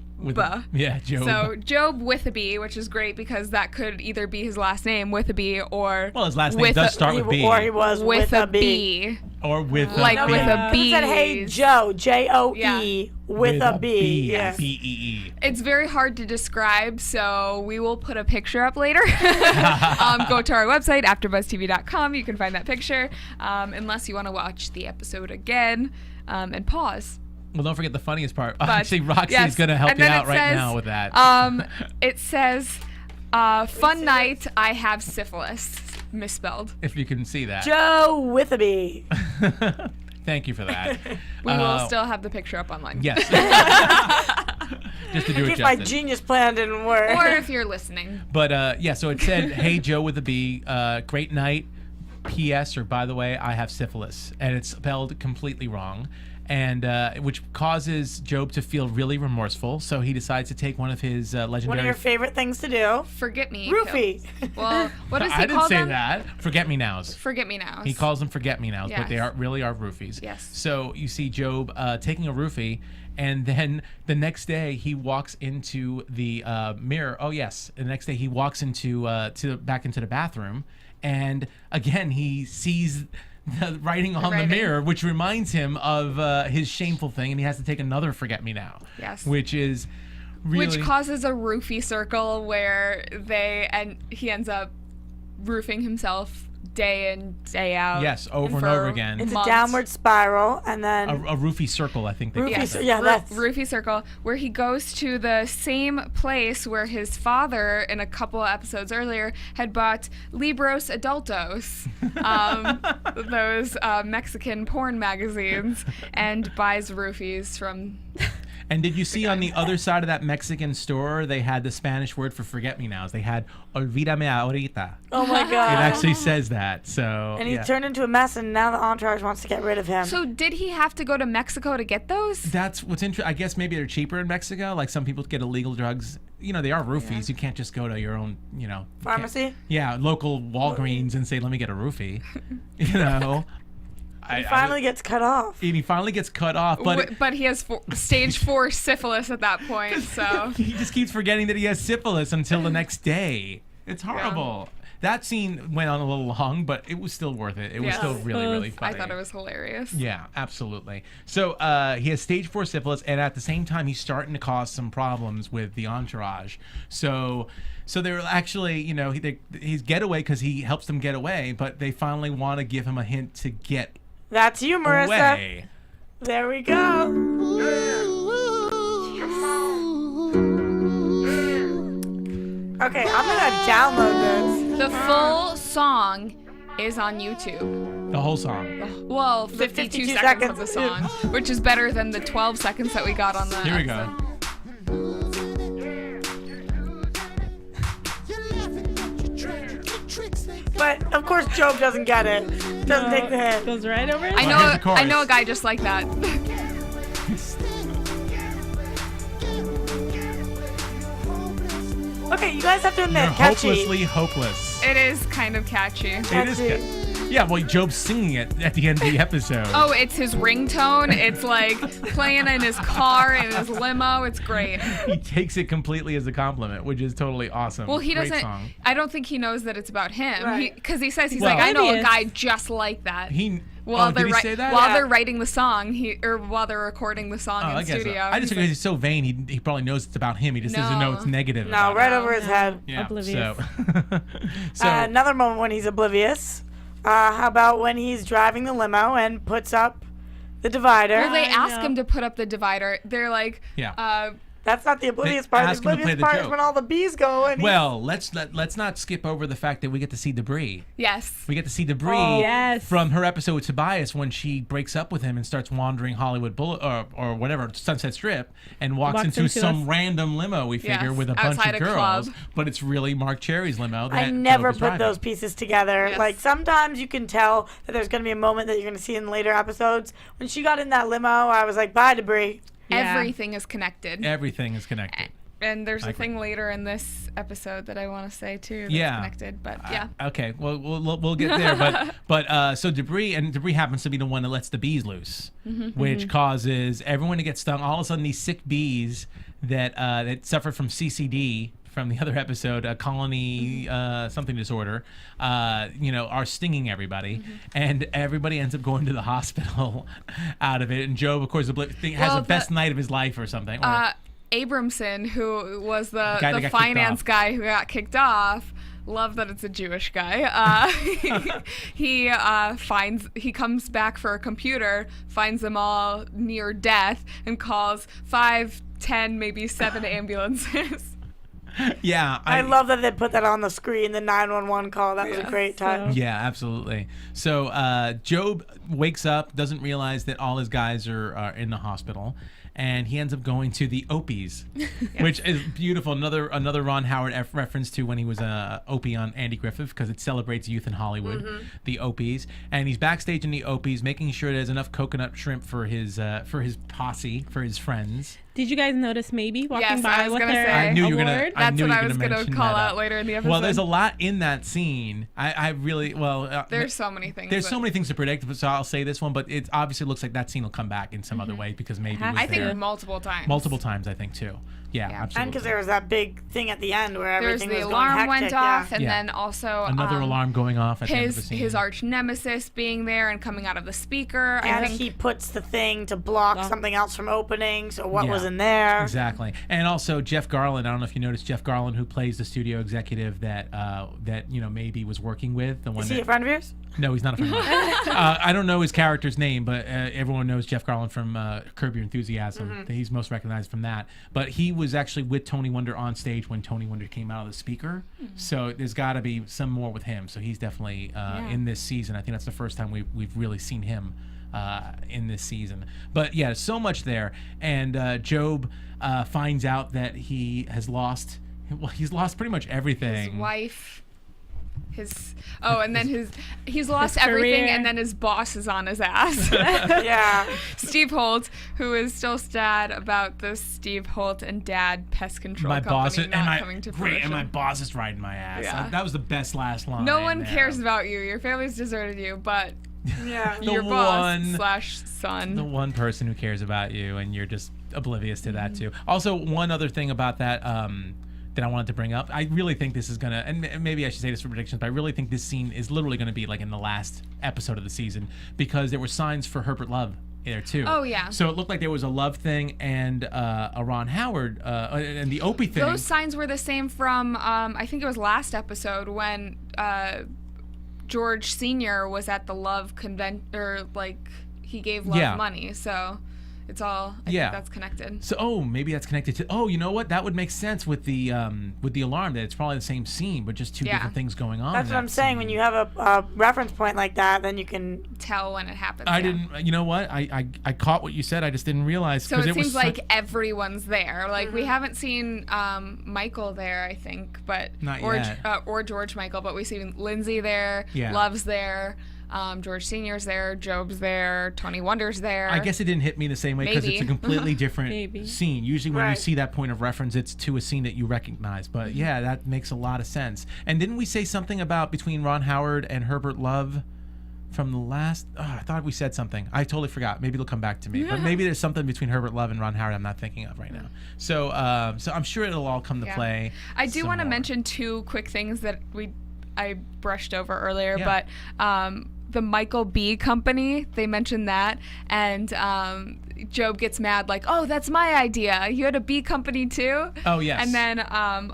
[SPEAKER 4] Yeah, Job.
[SPEAKER 5] So Job with a B, which is great because that could either be his last name with a B or
[SPEAKER 4] Well, his last name
[SPEAKER 5] with
[SPEAKER 4] does
[SPEAKER 5] a-
[SPEAKER 4] start with B.
[SPEAKER 6] Or he was
[SPEAKER 5] with a
[SPEAKER 6] B.
[SPEAKER 5] B.
[SPEAKER 4] Or with
[SPEAKER 5] Like
[SPEAKER 4] a B.
[SPEAKER 5] with a B.
[SPEAKER 6] He said, "Hey Joe, Joe,
[SPEAKER 5] Yeah.
[SPEAKER 6] with a B." Yeah.
[SPEAKER 4] B-E-E.
[SPEAKER 5] It's very hard to describe, so we will put a picture up later. Go to our website, AFTERBUZZTV.com. You can find that picture, unless you want to watch the episode again and pause.
[SPEAKER 4] Well, don't forget the funniest part.
[SPEAKER 5] But,
[SPEAKER 4] Actually, Roxy
[SPEAKER 5] yes.
[SPEAKER 4] is going to help
[SPEAKER 5] And
[SPEAKER 4] you
[SPEAKER 5] then
[SPEAKER 4] out
[SPEAKER 5] it
[SPEAKER 4] right
[SPEAKER 5] says,
[SPEAKER 4] now with that.
[SPEAKER 5] It says, fun night, I have syphilis. Misspelled.
[SPEAKER 4] If you can see that.
[SPEAKER 6] Joe with a B.
[SPEAKER 4] Thank you for that.
[SPEAKER 5] We will still have the picture up online.
[SPEAKER 4] Yes. Just to do
[SPEAKER 6] In
[SPEAKER 4] it
[SPEAKER 6] case my
[SPEAKER 4] justice.
[SPEAKER 6] genius plan didn't work.
[SPEAKER 5] Or if you're listening.
[SPEAKER 4] But yeah, so it said, "Hey Joe with a B, great night. P.S. or by the way, I have syphilis," and it's spelled completely wrong, and which causes Job to feel really remorseful. So he decides to take one of his legendary.
[SPEAKER 6] One of your favorite things to do.
[SPEAKER 5] Forget me.
[SPEAKER 6] Roofie.
[SPEAKER 5] Well, what does he
[SPEAKER 4] I didn't
[SPEAKER 5] call
[SPEAKER 4] say
[SPEAKER 5] them?
[SPEAKER 4] that. Forget me nows.
[SPEAKER 5] Forget me now.
[SPEAKER 4] He calls them forget me nows, but they
[SPEAKER 5] Yes.
[SPEAKER 4] really are roofies.
[SPEAKER 5] Yes.
[SPEAKER 4] So you see Job taking a roofie, and then the next day he walks into the mirror. Oh yes, the next day he walks into back into the bathroom, and again he sees the writing on
[SPEAKER 5] writing.
[SPEAKER 4] the mirror, which reminds him of his shameful thing, and he has to take another forget me now.
[SPEAKER 5] Yes.
[SPEAKER 4] Which is really
[SPEAKER 5] Which causes a roofie circle where he ends up roofing himself day in, day out.
[SPEAKER 4] Yes, over and
[SPEAKER 5] for
[SPEAKER 4] over again.
[SPEAKER 6] It's
[SPEAKER 5] months.
[SPEAKER 6] a downward spiral, and then
[SPEAKER 4] a roofie circle, I think they
[SPEAKER 6] Roofie
[SPEAKER 4] call
[SPEAKER 6] cir-
[SPEAKER 4] it.
[SPEAKER 6] yeah, that's
[SPEAKER 5] roofie circle, where he goes to the same place where his father, in a couple of episodes earlier, had bought Libros Adultos, those Mexican porn magazines, and buys roofies from.
[SPEAKER 4] And did you see on the other side of that Mexican store, they had the Spanish word for forget-me-nows. They had olvídame ahorita.
[SPEAKER 6] oh my
[SPEAKER 4] It
[SPEAKER 6] god.
[SPEAKER 4] actually says that. So
[SPEAKER 6] And he
[SPEAKER 4] yeah.
[SPEAKER 6] turned into a mess, and now the entourage wants to get rid of him.
[SPEAKER 5] So did he have to go to Mexico to get those?
[SPEAKER 4] That's what's interesting. I guess maybe they're cheaper in Mexico. Like some people get illegal drugs. You know, they are roofies. You can't just go to your own, you know. you can't-
[SPEAKER 6] Pharmacy?
[SPEAKER 4] Yeah, local Walgreens and say, let me get a roofie. You know.
[SPEAKER 6] He finally gets cut off.
[SPEAKER 4] he finally gets cut off, but
[SPEAKER 5] But he has stage 4 syphilis at that point, so.
[SPEAKER 4] he just keeps forgetting that he has syphilis until the next day. It's horrible. That scene went on a little long, but it was still worth it. It was
[SPEAKER 5] Yes.
[SPEAKER 4] still really, really
[SPEAKER 5] I
[SPEAKER 4] funny.
[SPEAKER 5] thought it was hilarious.
[SPEAKER 4] Yeah, absolutely. So he has stage 4 syphilis, and at the same time, he's starting to cause some problems with the entourage. So they're actually, you know, he's getaway because he helps them get away, but they finally want to give him a hint to get
[SPEAKER 6] That's you, Marissa.
[SPEAKER 4] away.
[SPEAKER 6] There we go. Okay, I'm gonna download
[SPEAKER 5] The full song is on YouTube.
[SPEAKER 4] The whole song.
[SPEAKER 5] Well, 52 seconds of the
[SPEAKER 6] seconds.
[SPEAKER 5] song, which is better than the 12 seconds that we got on the.
[SPEAKER 4] Here we go.
[SPEAKER 6] this. But of course, Job doesn't get it. Doesn't take the hint.
[SPEAKER 7] Goes right over it.
[SPEAKER 5] I
[SPEAKER 4] Well, here's the
[SPEAKER 5] know.
[SPEAKER 4] chorus.
[SPEAKER 5] I know a guy just like that.
[SPEAKER 6] Okay, you guys have to admit,
[SPEAKER 4] You're
[SPEAKER 6] catchy.
[SPEAKER 4] hopelessly hopeless.
[SPEAKER 5] It is kind of catchy.
[SPEAKER 4] It is
[SPEAKER 6] Catchy.
[SPEAKER 4] good. Yeah, well, Job's singing it at the end of the episode.
[SPEAKER 5] Oh, it's his ringtone. It's like playing in his car, in his limo. It's great.
[SPEAKER 4] He takes it completely as a compliment, which is totally awesome.
[SPEAKER 5] Well, he
[SPEAKER 4] Great
[SPEAKER 5] doesn't.
[SPEAKER 4] Song.
[SPEAKER 5] I don't think he knows that it's about him.
[SPEAKER 6] Right.
[SPEAKER 5] Because he says he's
[SPEAKER 4] Well-
[SPEAKER 5] like, I know
[SPEAKER 7] Maybe
[SPEAKER 5] a
[SPEAKER 7] it's-
[SPEAKER 5] guy just like that. while
[SPEAKER 4] did he say that?
[SPEAKER 5] while
[SPEAKER 6] Yeah.
[SPEAKER 5] they're writing the song, while they're recording the song
[SPEAKER 4] I
[SPEAKER 5] in
[SPEAKER 4] guess
[SPEAKER 5] studio.
[SPEAKER 4] so. I just
[SPEAKER 5] He's
[SPEAKER 4] think he's so vain. He probably knows it's about him. He just doesn't know
[SPEAKER 5] No.
[SPEAKER 4] it's negative.
[SPEAKER 6] No,
[SPEAKER 4] about
[SPEAKER 6] right
[SPEAKER 4] it.
[SPEAKER 6] over his head.
[SPEAKER 4] Yeah.
[SPEAKER 7] Oblivious.
[SPEAKER 4] So,
[SPEAKER 6] Another moment when he's oblivious. How about when he's driving the limo and puts up the divider?
[SPEAKER 5] well, they
[SPEAKER 7] I
[SPEAKER 5] ask
[SPEAKER 7] know.
[SPEAKER 5] him to put up the divider. They're like,
[SPEAKER 4] Yeah.
[SPEAKER 6] That's not the oblivious
[SPEAKER 4] They
[SPEAKER 6] part. The
[SPEAKER 4] ask him to play
[SPEAKER 6] oblivious
[SPEAKER 4] the
[SPEAKER 6] part is
[SPEAKER 4] joke.
[SPEAKER 6] when all the bees go. And
[SPEAKER 4] well, let's not skip over the fact that we get to see debris.
[SPEAKER 5] yes.
[SPEAKER 4] We get to see debris
[SPEAKER 7] Yes.
[SPEAKER 4] from her episode with Tobias when she breaks up with him and starts wandering Hollywood or whatever, Sunset Strip, and walks into
[SPEAKER 7] into
[SPEAKER 4] some
[SPEAKER 7] us.
[SPEAKER 4] random limo, we figure,
[SPEAKER 5] Yes,
[SPEAKER 4] with a bunch
[SPEAKER 5] outside
[SPEAKER 4] of
[SPEAKER 5] a
[SPEAKER 4] girls.
[SPEAKER 5] club.
[SPEAKER 4] But it's really Mark Cherry's limo.
[SPEAKER 6] I
[SPEAKER 4] that
[SPEAKER 6] never
[SPEAKER 4] Gob is
[SPEAKER 6] put
[SPEAKER 4] driving.
[SPEAKER 6] those pieces together.
[SPEAKER 5] Yes.
[SPEAKER 6] Like, sometimes you can tell that there's going to be a moment that you're going to see in later episodes. When she got in that limo, I was like, bye, debris.
[SPEAKER 7] Yeah.
[SPEAKER 5] Everything is connected.
[SPEAKER 4] Everything is connected.
[SPEAKER 5] And there's
[SPEAKER 4] I
[SPEAKER 5] a
[SPEAKER 4] agree.
[SPEAKER 5] thing later in this episode that I want to say too that's
[SPEAKER 4] Yeah.
[SPEAKER 5] connected. But yeah.
[SPEAKER 4] Okay. Well, we'll get there. But so debris happens to be the one that lets the bees loose, which causes everyone to get stung. All of a sudden, these sick bees that suffer from CCD from the other episode, colony something disorder, are stinging everybody, and everybody ends up going to the hospital out of it. And Job, of course, has
[SPEAKER 5] Well,
[SPEAKER 4] the best night of his life or something.
[SPEAKER 5] Abramson, who was
[SPEAKER 4] guy that got
[SPEAKER 5] the
[SPEAKER 4] kicked
[SPEAKER 5] finance
[SPEAKER 4] off.
[SPEAKER 5] guy who got kicked off. Love that it's a Jewish guy. He comes back for a computer, finds them all near death, and calls 5, 10, maybe 7 ambulances.
[SPEAKER 4] Yeah,
[SPEAKER 6] I love that they put that on the screen, the 911 call. That was a great time.
[SPEAKER 4] Yeah, absolutely. So Job wakes up, doesn't realize that all his guys are in the hospital, and he ends up going to the Opies, which is beautiful. Another Ron Howard reference to when he was Opie on Andy Griffith, because it celebrates youth in Hollywood, the Opies. And he's backstage in the Opies, making sure there's enough coconut shrimp for his posse, for his friends.
[SPEAKER 7] Did you guys notice maybe walking
[SPEAKER 5] Yes,
[SPEAKER 7] by
[SPEAKER 5] I was
[SPEAKER 7] with
[SPEAKER 5] gonna
[SPEAKER 7] their
[SPEAKER 5] say.
[SPEAKER 4] I knew you were gonna.
[SPEAKER 7] award?
[SPEAKER 4] I
[SPEAKER 5] That's
[SPEAKER 4] knew
[SPEAKER 5] what
[SPEAKER 4] you were
[SPEAKER 5] I was
[SPEAKER 4] gonna
[SPEAKER 5] gonna
[SPEAKER 4] mention
[SPEAKER 5] call
[SPEAKER 4] that
[SPEAKER 5] out
[SPEAKER 4] up.
[SPEAKER 5] later in the episode.
[SPEAKER 4] Well, there's a lot in that scene. I really
[SPEAKER 5] There's so many things.
[SPEAKER 4] There's
[SPEAKER 5] that-
[SPEAKER 4] so many things to predict, so I'll say this one, but it obviously looks like that scene will come back in some other way because maybe it was
[SPEAKER 5] I think
[SPEAKER 4] there
[SPEAKER 5] multiple times.
[SPEAKER 4] multiple times. I think too. Yeah,
[SPEAKER 5] Yeah.
[SPEAKER 4] absolutely.
[SPEAKER 6] And because there was that big thing at the end where
[SPEAKER 5] There's
[SPEAKER 6] everything
[SPEAKER 5] the
[SPEAKER 6] was going
[SPEAKER 5] alarm
[SPEAKER 6] hectic.
[SPEAKER 5] went
[SPEAKER 6] yeah.
[SPEAKER 5] off, and
[SPEAKER 4] Yeah.
[SPEAKER 5] then also
[SPEAKER 4] Another alarm going off at the end of the scene.
[SPEAKER 5] his arch nemesis being there and coming out of the speaker. I
[SPEAKER 6] And
[SPEAKER 5] think
[SPEAKER 6] he puts the thing to block something else from opening, so what
[SPEAKER 4] Yeah.
[SPEAKER 6] was in there?
[SPEAKER 4] Exactly. And also Jeff Garland. I don't know if you noticed Jeff Garland, who plays the studio executive that maybe was working with the one.
[SPEAKER 6] Is he
[SPEAKER 4] that,
[SPEAKER 6] a friend of yours?
[SPEAKER 4] No, he's not a friend of mine. I don't know his character's name, but everyone knows Jeff Garland from Curb Your Enthusiasm. He's most recognized from that. But he was actually with Tony Wonder on stage when Tony Wonder came out of the speaker. So there's got to be some more with him. So he's definitely in this season. I think that's the first time we've really seen him in this season. But yeah, so much there. And Job finds out that he has lost. Well, he's lost pretty much everything.
[SPEAKER 5] his wife, and then he's lost everything,
[SPEAKER 7] career.
[SPEAKER 5] and then his boss is on his ass.
[SPEAKER 6] Yeah.
[SPEAKER 5] Steve Holt, who is still sad about this Steve Holt and Dad pest control
[SPEAKER 4] My
[SPEAKER 5] company
[SPEAKER 4] boss is,
[SPEAKER 5] not coming to
[SPEAKER 4] great, and
[SPEAKER 5] fruition.
[SPEAKER 4] my boss is riding my ass.
[SPEAKER 5] Yeah.
[SPEAKER 4] That was the best last line.
[SPEAKER 5] No one
[SPEAKER 4] there.
[SPEAKER 5] cares about you. Your family's deserted you, but
[SPEAKER 6] Yeah.
[SPEAKER 4] The
[SPEAKER 5] your
[SPEAKER 4] one-
[SPEAKER 5] boss / son.
[SPEAKER 4] The one person who cares about you, and you're just oblivious to that too. Also, one other thing about that that I wanted to bring up. I really think this is gonna, and maybe I should say this for predictions, but I really think this scene is literally gonna be like in the last episode of the season, because there were signs for Herbert Love there too.
[SPEAKER 5] Oh, yeah.
[SPEAKER 4] So it looked like there was a Love thing and a Ron Howard and the Opie thing.
[SPEAKER 5] Those signs were the same from I think it was last episode when George Sr. was at the Love convention, or like he gave Love money. So it's all I think that's connected.
[SPEAKER 4] So maybe that's connected to. Oh, you know what? That would make sense with the alarm. That it's probably the same scene, but just two different things going on.
[SPEAKER 6] That's
[SPEAKER 4] in
[SPEAKER 6] what I'm
[SPEAKER 4] that
[SPEAKER 6] saying.
[SPEAKER 4] scene.
[SPEAKER 6] When you have a reference point like that, then you can.
[SPEAKER 5] Tell when it happens.
[SPEAKER 4] I
[SPEAKER 5] yeah.
[SPEAKER 4] didn't. You know what? I caught what you said. I just didn't realize.
[SPEAKER 5] So
[SPEAKER 4] 'cause
[SPEAKER 5] it
[SPEAKER 4] was
[SPEAKER 5] seems like everyone's there. Like
[SPEAKER 6] Mm-hmm.
[SPEAKER 5] we haven't seen Michael there, I think, but
[SPEAKER 4] Not
[SPEAKER 5] or
[SPEAKER 4] yet.
[SPEAKER 5] Or George Michael, but we've seen Lindsay there.
[SPEAKER 4] Yeah.
[SPEAKER 5] Love's there. George Sr.'s there. Job's there. Tony Wonder's there.
[SPEAKER 4] I guess it didn't hit me the same way because it's a
[SPEAKER 5] Maybe.
[SPEAKER 4] completely different
[SPEAKER 7] Maybe.
[SPEAKER 4] scene. Usually when you
[SPEAKER 6] Right.
[SPEAKER 4] see that point of reference, it's to a scene that you recognize. But yeah, that makes a lot of sense. And didn't we say something about between Ron Howard and Herbert Love from the last? Oh, I thought we said something. I totally forgot. Maybe it'll come back to me. But maybe there's something between Herbert Love and Ron Howard I'm not thinking of right now. So so I'm sure it'll all come to
[SPEAKER 5] Yeah.
[SPEAKER 4] play.
[SPEAKER 5] I do
[SPEAKER 4] some
[SPEAKER 5] want to
[SPEAKER 4] more.
[SPEAKER 5] mention two quick things that I brushed over earlier,
[SPEAKER 4] Yeah.
[SPEAKER 5] but the Michael B company. They mentioned that, and Job gets mad like, "Oh, that's my idea. You had a bee company too?"
[SPEAKER 4] Oh, yes.
[SPEAKER 5] And then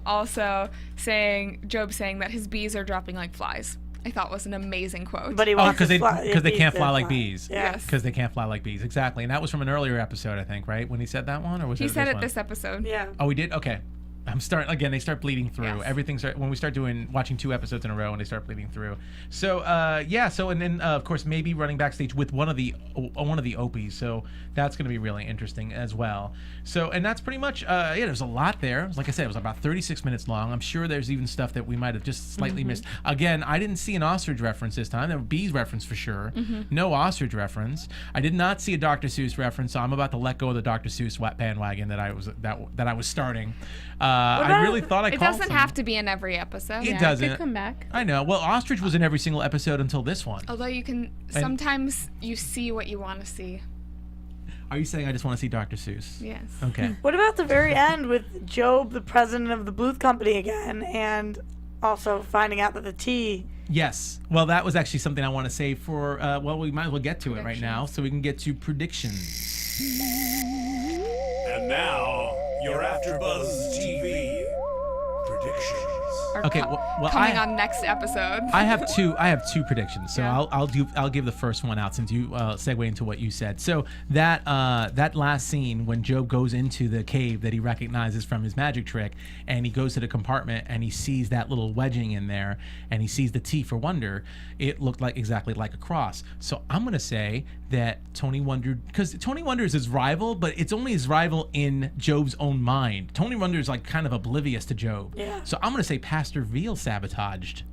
[SPEAKER 5] also Job saying that his bees are dropping like flies. I thought was an amazing quote.
[SPEAKER 6] But he
[SPEAKER 4] Oh,
[SPEAKER 6] wants
[SPEAKER 4] because
[SPEAKER 6] to
[SPEAKER 4] they
[SPEAKER 6] bees
[SPEAKER 4] can't
[SPEAKER 6] to
[SPEAKER 4] fly like bees.
[SPEAKER 6] Yes.
[SPEAKER 4] Because they can't fly like bees. Exactly. And that was from an earlier episode, I think, right? When he said that one, or was
[SPEAKER 5] He
[SPEAKER 4] it
[SPEAKER 5] said
[SPEAKER 4] this
[SPEAKER 5] it
[SPEAKER 4] one?
[SPEAKER 5] this episode.
[SPEAKER 6] Yeah.
[SPEAKER 4] Oh, we did? Okay. I'm starting again. They start bleeding through.
[SPEAKER 5] Yes.
[SPEAKER 4] When we start watching 2 episodes in a row, and they start bleeding through. So So and then of course maybe running backstage with one of the Opies. So that's going to be really interesting as well. So and that's pretty much there's a lot there. Like I said, it was about 36 minutes long. I'm sure there's even stuff that we might have just slightly missed. Again, I didn't see an ostrich reference this time. There were bees reference for sure. No ostrich reference. I did not see a Dr. Seuss reference. So I'm about to let go of the Dr. Seuss bandwagon that I was starting. I really thought I
[SPEAKER 5] It
[SPEAKER 4] called
[SPEAKER 5] doesn't
[SPEAKER 4] some.
[SPEAKER 5] have to be in every episode.
[SPEAKER 4] It doesn't.
[SPEAKER 7] Could come back.
[SPEAKER 4] I know. Well, ostrich was in every single episode until this one.
[SPEAKER 5] Although you can sometimes you see what you want to see.
[SPEAKER 4] Are you saying I just want to see Dr. Seuss?
[SPEAKER 5] Yes.
[SPEAKER 4] Okay.
[SPEAKER 6] What about the very end with Job, the president of the Bluth Company again, and also finding out that the tea...
[SPEAKER 4] Yes. Well, that was actually something I want to say for, we might as well get to it right now so we can get to predictions.
[SPEAKER 1] And now, your AfterBuzz TV predictions.
[SPEAKER 5] Or
[SPEAKER 4] Okay, well,
[SPEAKER 5] coming on next episode.
[SPEAKER 4] I have two predictions. So
[SPEAKER 5] Yeah.
[SPEAKER 4] I'll give the first one out since you segue into what you said. So that last scene when Job goes into the cave that he recognizes from his magic trick, and he goes to the compartment and he sees that little wedging in there, and he sees the T for Wonder. It looked exactly like a cross. So I'm gonna say that Tony Wonder, because Tony Wonder is his rival, but it's only his rival in Job's own mind. Tony Wonder is like kind of oblivious to Job.
[SPEAKER 6] Yeah.
[SPEAKER 4] So I'm gonna say Pastor Veal sabotaged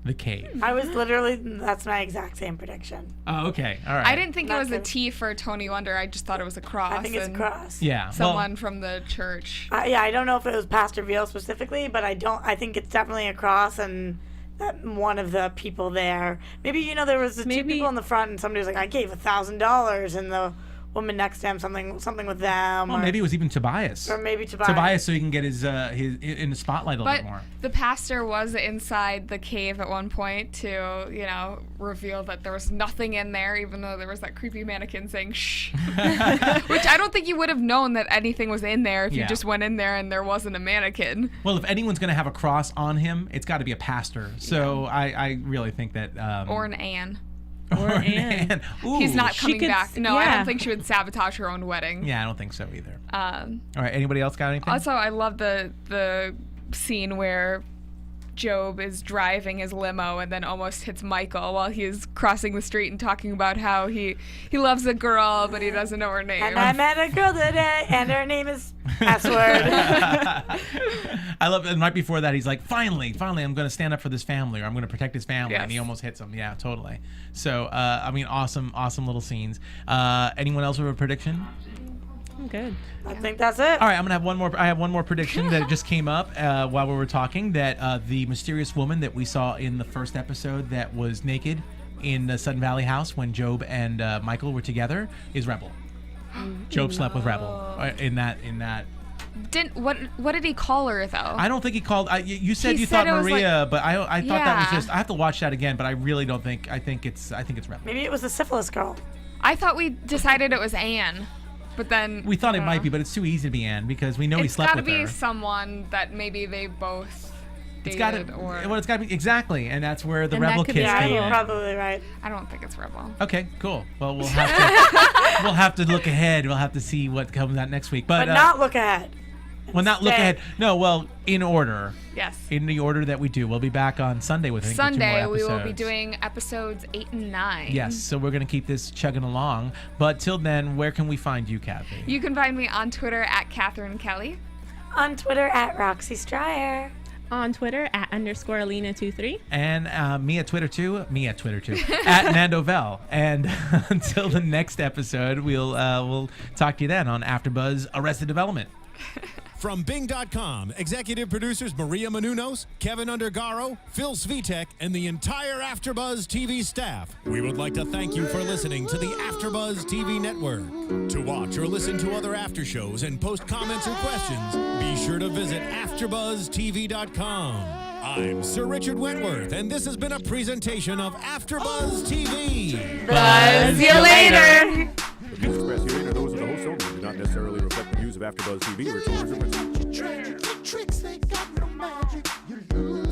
[SPEAKER 4] the cave.
[SPEAKER 6] That's my exact same prediction.
[SPEAKER 4] Oh, okay. All right.
[SPEAKER 5] I didn't think it
[SPEAKER 6] Not
[SPEAKER 5] was a
[SPEAKER 6] good.
[SPEAKER 5] T for Tony Wonder. I just thought it was a cross.
[SPEAKER 6] I think it's a
[SPEAKER 5] and
[SPEAKER 6] cross.
[SPEAKER 4] Yeah.
[SPEAKER 5] Someone from the church.
[SPEAKER 6] I don't know if it was Pastor Veal specifically, but I think it's definitely a cross, and that one of the people there. Maybe, there was the two people in the front, and somebody was like, I gave $1,000, and the woman next to him, something with them.
[SPEAKER 4] Well, maybe it was even Tobias.
[SPEAKER 6] Or maybe Tobias.
[SPEAKER 4] Tobias, so he can get his in the spotlight a little
[SPEAKER 5] But
[SPEAKER 4] bit more.
[SPEAKER 5] the pastor was inside the cave at one point to, reveal that there was nothing in there, even though there was that creepy mannequin saying shh. Which I don't think you would have known that anything was in there if you
[SPEAKER 4] Yeah.
[SPEAKER 5] just went in there and there wasn't a mannequin.
[SPEAKER 4] Well, if anyone's going to have a cross on him, it's got to be a pastor. So I really think that.
[SPEAKER 5] Or an Anne.
[SPEAKER 7] Or Anne.
[SPEAKER 4] Ooh.
[SPEAKER 5] He's not
[SPEAKER 7] She
[SPEAKER 5] coming
[SPEAKER 7] could-
[SPEAKER 5] back. No, I
[SPEAKER 7] yeah.
[SPEAKER 5] don't think she would sabotage her own wedding.
[SPEAKER 4] Yeah, I don't think so either.
[SPEAKER 5] Um,
[SPEAKER 4] All right. Anybody else got anything?
[SPEAKER 5] Also, I love the scene where Job is driving his limo and then almost hits Michael while he's crossing the street and talking about how he loves a girl but he doesn't know her name.
[SPEAKER 6] And I met a girl today, and her name is S-word.
[SPEAKER 4] I love it. And right before that, he's like, finally, I'm going to stand up for this family, or I'm going to protect his family.
[SPEAKER 5] Yes.
[SPEAKER 4] And he almost hits him. Yeah, totally. So, awesome little scenes. Anyone else with a prediction?
[SPEAKER 7] I'm good.
[SPEAKER 6] I think that's it.
[SPEAKER 4] All right, I'm gonna have one more. I have one more prediction that just came up while we were talking. That the mysterious woman that we saw in the first episode that was naked in the Sudden Valley house when Job and Michael were together is Rebel. Job slept with Rebel in that.
[SPEAKER 5] What did he call her though?
[SPEAKER 4] I don't think he called. You said
[SPEAKER 5] He
[SPEAKER 4] you
[SPEAKER 5] said
[SPEAKER 4] thought
[SPEAKER 5] it was
[SPEAKER 4] Maria, but I thought that was
[SPEAKER 5] Yeah.
[SPEAKER 4] just. I have to watch that again, but I really don't think. I think it's Rebel.
[SPEAKER 6] Maybe it was the syphilis girl.
[SPEAKER 5] I thought we decided it was Anne, but then
[SPEAKER 4] We thought
[SPEAKER 5] I
[SPEAKER 4] it
[SPEAKER 5] don't
[SPEAKER 4] might
[SPEAKER 5] know.
[SPEAKER 4] be, but it's too easy to be Anne because we know he
[SPEAKER 5] It's
[SPEAKER 4] slept
[SPEAKER 5] got to
[SPEAKER 4] with
[SPEAKER 5] be
[SPEAKER 4] her.
[SPEAKER 5] someone that maybe they both
[SPEAKER 4] It's
[SPEAKER 5] dated
[SPEAKER 4] got to.
[SPEAKER 5] or
[SPEAKER 4] Well, it's got to be exactly, and that's where the
[SPEAKER 7] And that
[SPEAKER 4] Rebel
[SPEAKER 7] could be
[SPEAKER 4] kiss
[SPEAKER 6] Yeah,
[SPEAKER 4] came
[SPEAKER 6] you're
[SPEAKER 4] in.
[SPEAKER 6] probably right.
[SPEAKER 5] I don't think it's Rebel.
[SPEAKER 4] Okay, cool. Well, we'll have to look ahead. We'll have to see what comes out next week. But
[SPEAKER 6] Not look ahead.
[SPEAKER 4] well, not look
[SPEAKER 6] stay.
[SPEAKER 4] ahead. No, well, in order.
[SPEAKER 5] Yes.
[SPEAKER 4] In the order that we do. We'll be back on Sunday with I think, with 2 more
[SPEAKER 5] Sunday we will be
[SPEAKER 4] episodes.
[SPEAKER 5] doing episodes 8 and 9.
[SPEAKER 4] Yes, so we're going to keep this chugging along. But till then, where can we find you, Cathy?
[SPEAKER 5] You can find me on Twitter at Catherine Kelley.
[SPEAKER 6] On Twitter at Roxy Striar.
[SPEAKER 7] On Twitter at _Alina23.
[SPEAKER 4] And me at Twitter too. At Nando Vel. And until the next episode, we'll talk to you then on AfterBuzz Arrested Development.
[SPEAKER 1] From Bing.com, executive producers Maria Menounos, Kevin Undergaro, Phil Svitek, and the entire AfterBuzz TV staff. We would like to thank you for listening to the AfterBuzz TV network. To watch or listen to other after shows and post comments or questions, be sure to visit AfterBuzzTV.com. I'm Sir Richard Wentworth, and this has been a presentation of AFTERBUZZ TV.
[SPEAKER 5] Buzz you later.
[SPEAKER 8] The views expressed herein are those of the host only and do not necessarily reflect the views of AFTERBUZZ TV or its owners or principals.
[SPEAKER 3] Tricks, they got no magic. You lose.